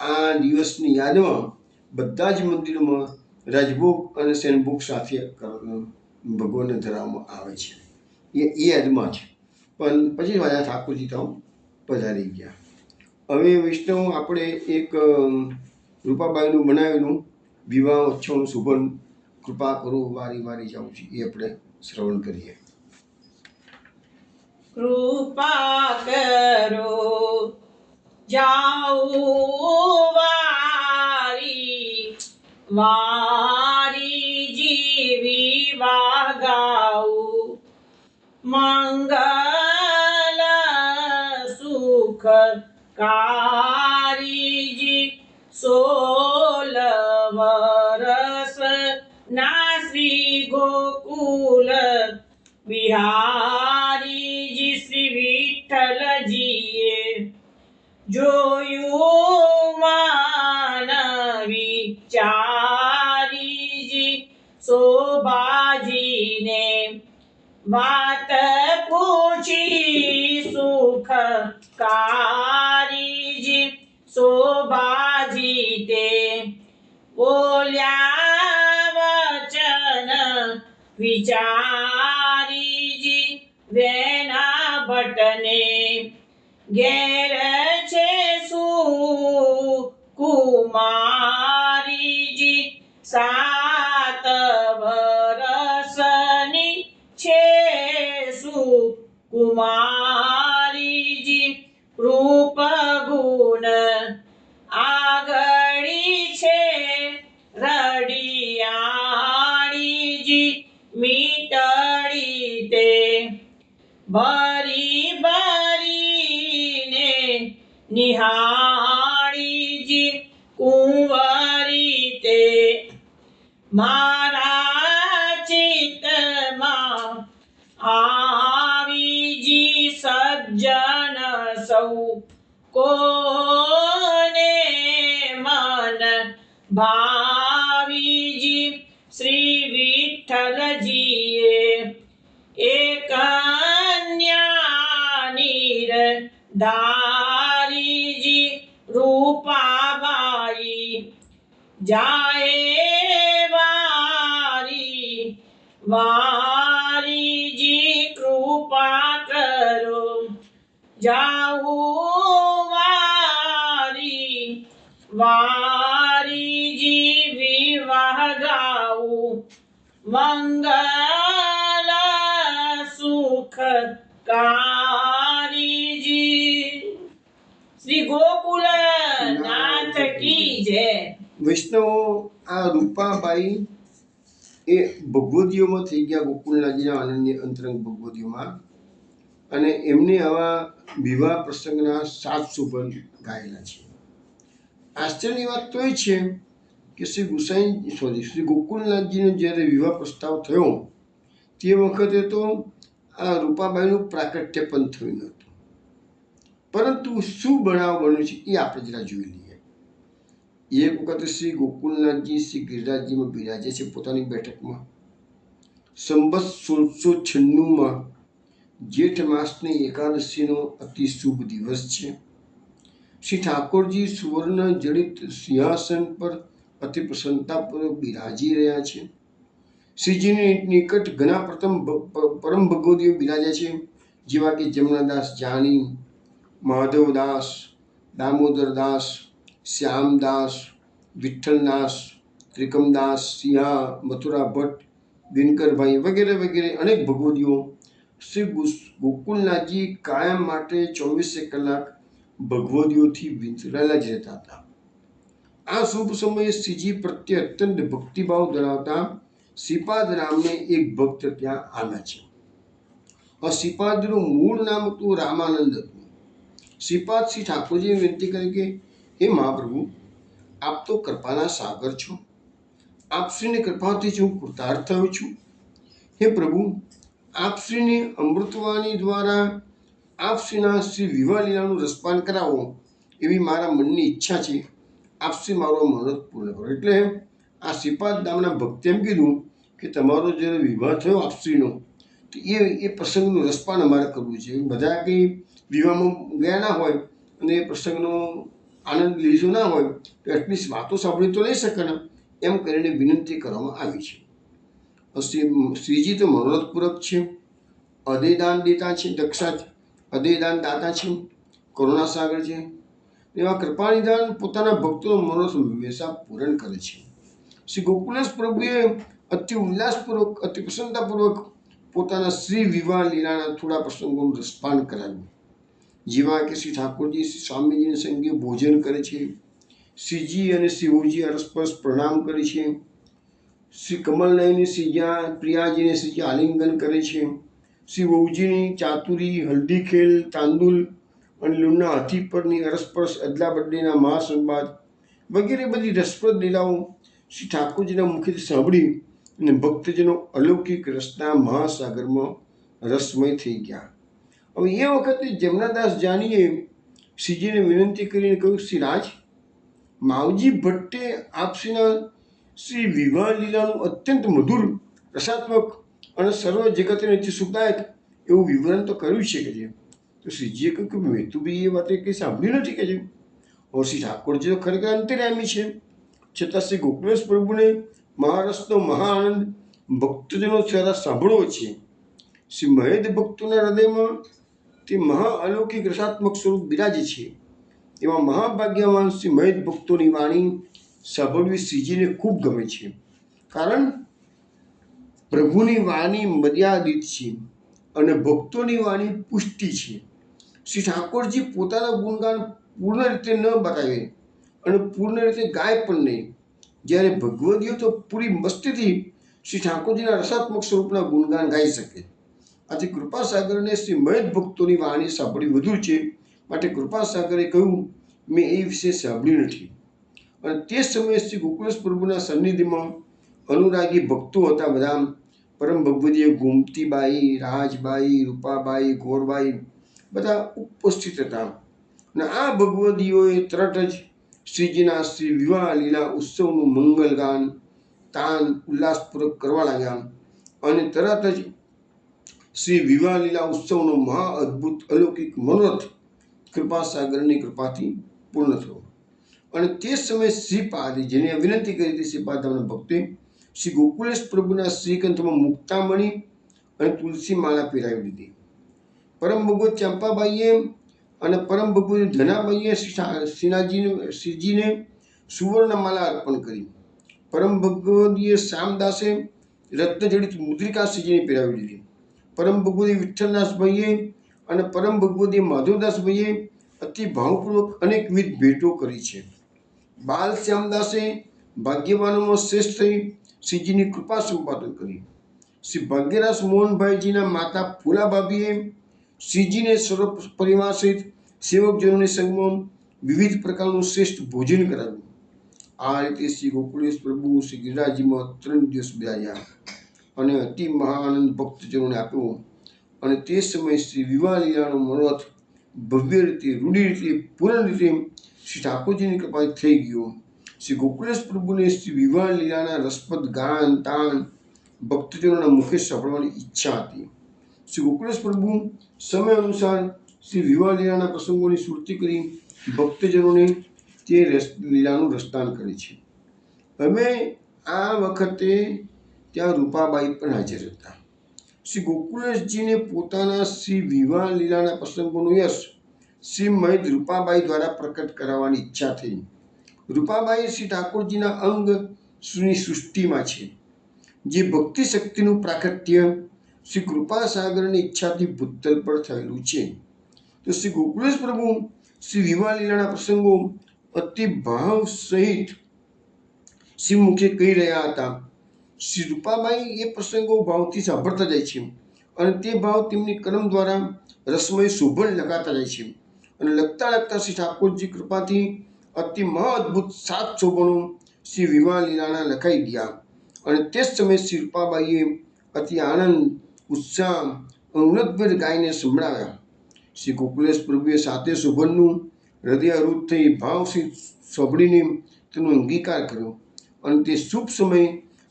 આ દિવસની યાદમાં બધા જ મંદિરોમાં રાજભોગ અને શયનભોગ સાથે ભગવાનને ધરાવવામાં આવે છે. એ યાદમાં છે. પણ પછી રાજા ઠાકોરજી તો પધારી ગયા. હવે વૈષ્ણવ આપણે એક રૂપાબાઈનું બનાવેલું વિવાહ ઉત્સવનું શુભન કૃપા કરો વારી વારી જાઉં છું એ આપણે શ્રવણ કરીએ. કૃપા કરો જાઉં વારી વારી જીવી વાગાઉં મંગલ સુખ કારીજી 16 વરસ ના શ્રી ગોકુલ બિહારીજી શ્રી વિઠ્ઠલજીએ જોયું મન વિચારીજી શોભાજીને વાત પૂછી સુખ કારીજી શોભાજી તે બોલ્યા વચન વિચારીજી વેના ભટ્ટને ઘેર છે સુકુમારીજી 7 વરસની છે સુકુમારીજી રૂપ ગુણ આગળી છે રડિયાણીજી મીટડી તે ભરી ભરીને નિહાળીજી કુંવરી તે મારા ચિત્તમાં આવીજી સજ્જન સૌ કોને મન ભાવીજી શ્રી વિઠ્ઠલજીએ એક કન્યા નિર્ધારીજી રૂપાબાઈ જાએ વારી વારીજી કૃપા કરો જાઉં વારી વારીજી વિવાહ ગાઉં મંગલ સુખ કારીજી. શ્રી ગોકુલ નાથ કી જય. વૈષ્ણવો આ રૂપાબાઈ એ ભગવદીઓમાં થઈ ગયા ગોકુલનાથજીના અનન્ય અંતરંગ ભગવદીઓમાં. અને એમને આવા વિવાહ પ્રસંગના 7 શુભન ગાયેલા છે. આશ્ચર્યની વાત તો એ છે કે શ્રી ગોકુલનાથજીનો જ્યારે વિવાહ પ્રસ્તાવ થયો તે વખતે તો આ રૂપાબાઈનું પ્રાકટ્ય પણ થયું નહોતું. પરંતુ શું બનાવ બન્યો છે એ આપણે જરા જોઈ લઈએ. એક વખત શ્રી ગોકુલનાથજી શ્રી ગિરિરાજજીમાં બિરાજે છે પોતાની બેઠકમાં. સંવત 1696માં જેઠ માસની એકાદશીનો અતિ શુભ દિવસ છે. શ્રી ઠાકોરજી સુવર્ણ જડિત સિંહાસન પર અતિ પ્રસન્નતાપૂર્વક બિરાજી રહ્યા છે. શ્રીજીની નિકટ ઘણા પરમ ભગવદીઓ બિરાજ્યા છે, જેવા કે જમનાદાસ જાની, માધવદાસ, દામોદરદાસ, શ્યામદાસ, વિઠ્ઠલદાસ, ત્રિકમદાસ, સિંહા, મથુરા ભટ્ટ, દિનકરભાઈ વગેરે વગેરે અનેક ભગવદીઓ શ્રી ગોકુલનાથજી કાયમ માટે 24 કલાક ભગવદીઓથી વિંચરાયેલા જ રહેતા હતા. આ શુભ સમયે શ્રીજી પ્રત્યે અત્યંત ભક્તિભાવ ધરાવતા શ્રીપાદ રામને એક ભક્ત ત્યાં આવ્યા છે. આ શ્રીપાદનું મૂળ નામ હતું રામાનંદ હતું. શ્રીપાદ શ્રી ઠાકોરજીને વિનંતી કરી કે હે મહાપ્રભુ, આપ તો કૃપાના સાગર છો. આપશ્રીની કૃપાથી જ હું કૃતાર્થ થયો છું. હે પ્રભુ, આપશ્રીની અમૃતવાણી દ્વારા આપ શ્રીના શ્રી વિવાહ લીલાનું રસપાન કરાવો એવી મારા મનની ઈચ્છા છે. આપ શ્રી મારો મનોરથ પૂર્ણ કરો. એટલે આ શ્રીપાદ નામના ભક્તે એમ કીધું કે તમારો જ્યારે વિવાહ થયો આપશ્રીનો તો એ પ્રસંગનું રસપાન અમારે કરવું છે. બધા કંઈ વિવાહમાં ગયા ના હોય અને એ પ્રસંગનો આનંદ લીધો ના હોય તો એટલીસ્ટ વાતો સાંભળી તો લઈ શકે ને, એમ કરીને વિનંતી કરવામાં આવી છે. શ્રીજી તો મનોરથપૂર્વક છે, અદયદાન દેતા છે, દક્ષા અદયદાન દાતા છે, કરુણા સાગર છે. એવા કૃપાનિદાન પોતાના ભક્તોનો મનોરથ હંમેશા પૂરણ કરે છે. શ્રી ગોકુલેશ પ્રભુએ અતિ ઉલ્લાસપૂર્વક અતિ પ્રસન્નતાપૂર્વક પોતાના શ્રી વિવાહ લીલાના થોડા પ્રસંગોનું રસપાન કરાવ્યું. જેવા કે શ્રી ઠાકોરજી શ્રી સ્વામીજીને સંગે ભોજન કરે છે, શ્રીજી અને શિવજી અરસપરસ પ્રણામ કરે છે, શ્રી કમલનયની શ્રીજા પ્રિયાજીને શ્રીજી આલિંગન કરે છે, શ્રી વહુજીની ચાતુરી, હલ્દી ખેલ, તાંદુલ અને લૂણના હાથી પરની અરસપરસ અદલા બદલીના મહાસંવાદ વગેરે બધી રસપ્રદ લીલાઓ શ્રી ઠાકોરજીના મુખેથી સાંભળી અને ભક્તજનો અલૌકિક રસના મહાસાગરમાં રસમય થઈ ગયા. હવે એ વખતે જમનાદાસ જાનીએ શ્રીજીને વિનંતી કરીને કહ્યું, શ્રી રાજ, માવજી ભટ્ટે આપશ્રીના શ્રી વિવાહ લીલાનું અત્યંત મધુર, રસાત્મક અને સર્વ જગતને અતિ સુખદાયક એવું વિવરણ તો કર્યું છે કે છે. તો શ્રીજીએ કહ્યું કે મેં તો બી એ વાતે કંઈ સાંભળ્યું નથી કે છે. और श्री ઠાકોરજી તો ખરેખર અંતર્યામી છે, છતાં શ્રી ગોકુલેશ પ્રભુને મહારસનો મહાઆનંદ ભક્તજનો દ્વારા સાંભળવો છે. શ્રી મહેદ ભક્તોના હૃદયમાં તે મહાઅલૌકિક રસાત્મક સ્વરૂપ બિરાજે છે. એવા મહાભાગ્યવાન શ્રી મહેદ ભક્તોની વાણી સાંભળવી શ્રીજીને ખૂબ ગમે છે. કારણ પ્રભુની વાણી મર્યાદિત છે અને ભક્તોની વાણી પુષ્ટિ છે. શ્રી ઠાકોરજી પોતાના ગુણગાન પૂર્ણ રીતે ન બતાવે અને પૂર્ણ રીતે ગાય પણ નહીં. જ્યારે ભગવદીઓ તો પૂરી મસ્તીથી શ્રી ઠાકોરજીના રસાત્મક સ્વરૂપના ગુણગાન ગાઈ શકે. આથી કૃપાસાગરને શ્રી મહેદ ભક્તોની વાણી સાંભળવી વધુ છે. માટે કૃપાસાગરે કહ્યું, મેં એ વિશે સાંભળ્યું નથી. અને તે સમયે શ્રી ગોકુલેશ પ્રભુના સન્નિધિમાં અનુરાગી ભક્તો હતા. બધા પરમ ભગવદીય ગોમતીબાઈ, રાજબાઈ, રૂપાબાઈ, ગોરબાઈ બધા ઉપસ્થિત હતા. અને આ ભગવદીઓએ તરત જ શ્રીજીના શ્રી વિવાહ લીલા ઉત્સવનું મંગલગાન તાન ઉલ્લાસપૂર્વક કરવા લાગ્યા. અને તરત જ શ્રી વિવાહ લીલા ઉત્સવનો મહા અદ્ભુત અલૌકિક મનોરથ કૃપાસાગરની કૃપાથી પૂર્ણ થયો. અને તે સમયે શ્રીપાદ, જેને વિનંતી કરી હતી શ્રીપાદ નામના ભક્તે, શ્રી ગોકુલેશ પ્રભુના શ્રીકંઠમાં મુક્તામણી અને તુલસી માળા પહેરાવી દીધી. પરમ ભગવત ચંપાબાઈએ અને પરમ ભગવતી ધનાબાઈએ શ્રીજીને સુવર્ણમાલા અર્પણ કરી. પરમ ભગવદીય શ્યામદાસે રત્નજડિત મુદ્રિકા શ્રીજીને પહેરાવી દીધી. પરમ ભગવતી વિઠ્ઠલદાસભાઈએ અને પરમ ભગવતી માધવદાસભાઈએ અતિ ભાવપૂર્વક અનેકવિધ ભેટો કરી છે. બાલ શ્યામદાસે ભાગ્યવાનોમાં શ્રેષ્ઠ થઈ શ્રીજીની કૃપા સંપાદન કરી. શ્રી ભાગ્યરાજ મોહનભાઈજીના માતા ફૂલાભાભીએ શ્રીજીને સર્વ પરિવાર સહિત સેવકજનોની સંગમાં વિવિધ પ્રકારનું શ્રેષ્ઠ ભોજન કરાવ્યું. આ રીતે શ્રી ગોકુલેશ પ્રભુ શ્રી ગિરિરાજજીમાં 3 દિવસ બિરાજ્યા અને અતિ મહાઆનંદ ભક્તજનોને આપ્યો. અને તે સમયે શ્રી વિવાહ લીલાનો મનોરથ ભવ્ય રીતે, રૂઢી રીતે, પૂર્ણ રીતે શ્રી ઠાકોરજીની કૃપાથી થઈ ગયો. શ્રી ગોકુલેશ પ્રભુને શ્રી વિવાહ લીલાના રસપદ ગાન તાન ભક્તજનોના મુખે સાંભળવાની ઈચ્છા હતી. શ્રી ગોકુલેશ પ્રભુ સમય અનુસાર શ્રી વિવાહ લીલાના પ્રસંગોની સુરતી કરી ભક્તજનોને તે લીલાનું રસદાન કરે છે. હવે આ વખતે ત્યાં રૂપાબાઈ પણ હાજર હતા. શ્રી ગોકુલેશજીને પોતાના શ્રી વિવાહ લીલાના પ્રસંગોનું યશ શ્રી મહેદ રૂપાબાઈ દ્વારા પ્રકટ કરાવવાની ઈચ્છા થઈ. રૂપાબાઈ શ્રી ઠાકોરજીના અંગની સૃષ્ટિમાં છે. જે ભક્તિ શક્તિનું પ્રાકટ્ય શ્રી કૃપાસાગરની ઈચ્છાથી ભૂતલ પર થયેલું છે. તો શ્રી ગોકુલેશ પ્રભુ શ્રી વિવાહ લીલાના પ્રસંગો અતિ ભાવ સહિત શ્રી મુખે કહી રહ્યા હતા. શ્રી રૂપાબાઈ એ પ્રસંગો ભાવથી સાંભળતા જાય છે અને તે ભાવ તેમની કલમ દ્વારા રસમય શોભન લગાતા જાય છે. અને લખતા લખતા શ્રી ઠાકોરજી કૃપાથી અતિ મહા અદ્ભુત 7 શોભનો શ્રી વિવાહ લીલાના લખાઈ ગયા. અને તે જ સમયે શ્રી રૂપાબાઈએ અતિ આનંદ, ઉત્સાહ અને ઉન્નતભેર ગાયને સંભળાવ્યા. શ્રી ગોકુલેશ પ્રભુએ સાથે શોભનનું હૃદયારૂઢ થઈ ભાવથી સાંભળીને તેનો અંગીકાર કર્યો અને તે શુભ સમયે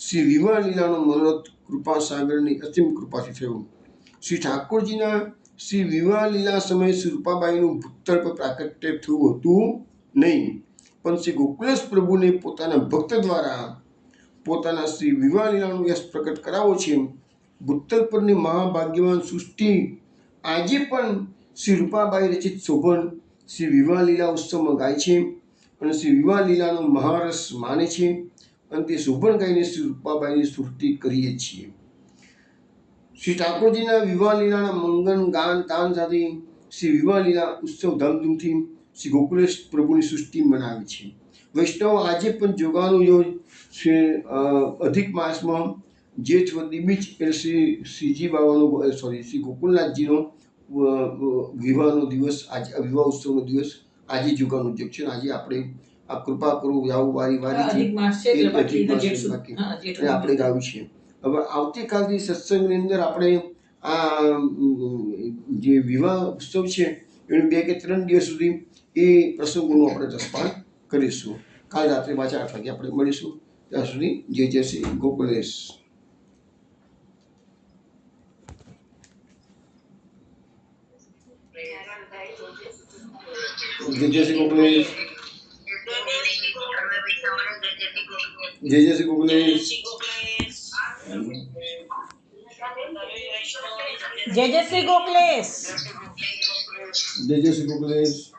શ્રી વિવાહ લીલાનો મનોરથ કૃપા સાગરની અસીમ કૃપાથી થયો. શ્રી ઠાકોરજીના શ્રી વિવાહ લીલા સમયે શ્રી રૂપાબાઈનું ભૂતળ પર પ્રાકટ્ય થયું હતું નહીં, પણ શ્રી ગોકુલેશ પ્રભુને પોતાના ભક્ત દ્વારા પોતાના શ્રી વિવાહ લીલાનો યશ પ્રકટ કરાવો છે. ભૂતળ પરની મહાભાગ્યવાન સૃષ્ટિ આજે પણ શ્રી રૂપાબાઈ રચિત શોભન શ્રી વિવાહ લીલા ઉત્સવમાં ગાય છે અને શ્રી વિવાહ લીલાનો મહારસ માને છે અને તે શોભન ગાઈને શ્રી રૂપાબાઈની સ્તુતિ કરીએ છીએ. શ્રી ઠાકોરજીના વિવાહ લીલાના મંગન ગાન તાન સાથે શ્રી વિવાહ લીલા ઉત્સવ ધામધૂમથી શ્રી ગોકુલેશ પ્રભુની સૃષ્ટિ મનાવે છે. વૈષ્ણવ આજે પણ જોગાનું યોજ અધિક માસમાં જેઠ વદી બીજ એટલે શ્રીજી બાવાનો શ્રી ગોકુલનાથજીનો વિવાહનો દિવસ, આજે વિવાહ ઉત્સવનો દિવસ આજે જોગાનો ઉદ્યોગ છે. આજે આપણે આ કૃપા કરો જાવું વારી વારીથી અધિક માસ છે એટલે એ બાકી અધિક માસ જેઠ સુધી. બાકી હા, જેઠ અને આપણે ગાવ્યું છે. હવે આવતીકાલથી સત્સંગની અંદર આપણે આ જે વિવાહ ઉત્સવ છે એનું 2 કે 3 દિવસ સુધી એ પ્રસંગોનું આપણે રસપાન કરીશું. કાલ રાત્રે પાછા 8 વાગે આપણે મળીશું. ત્યાં સુધી જય શ્રી ગોકુલેશ. જય શ્રી ગોકુલેશ. જય શ્રી ગોકુલેશ. જય શ્રી ગોકુલેશ. જય શ્રી ગોકુલેશ.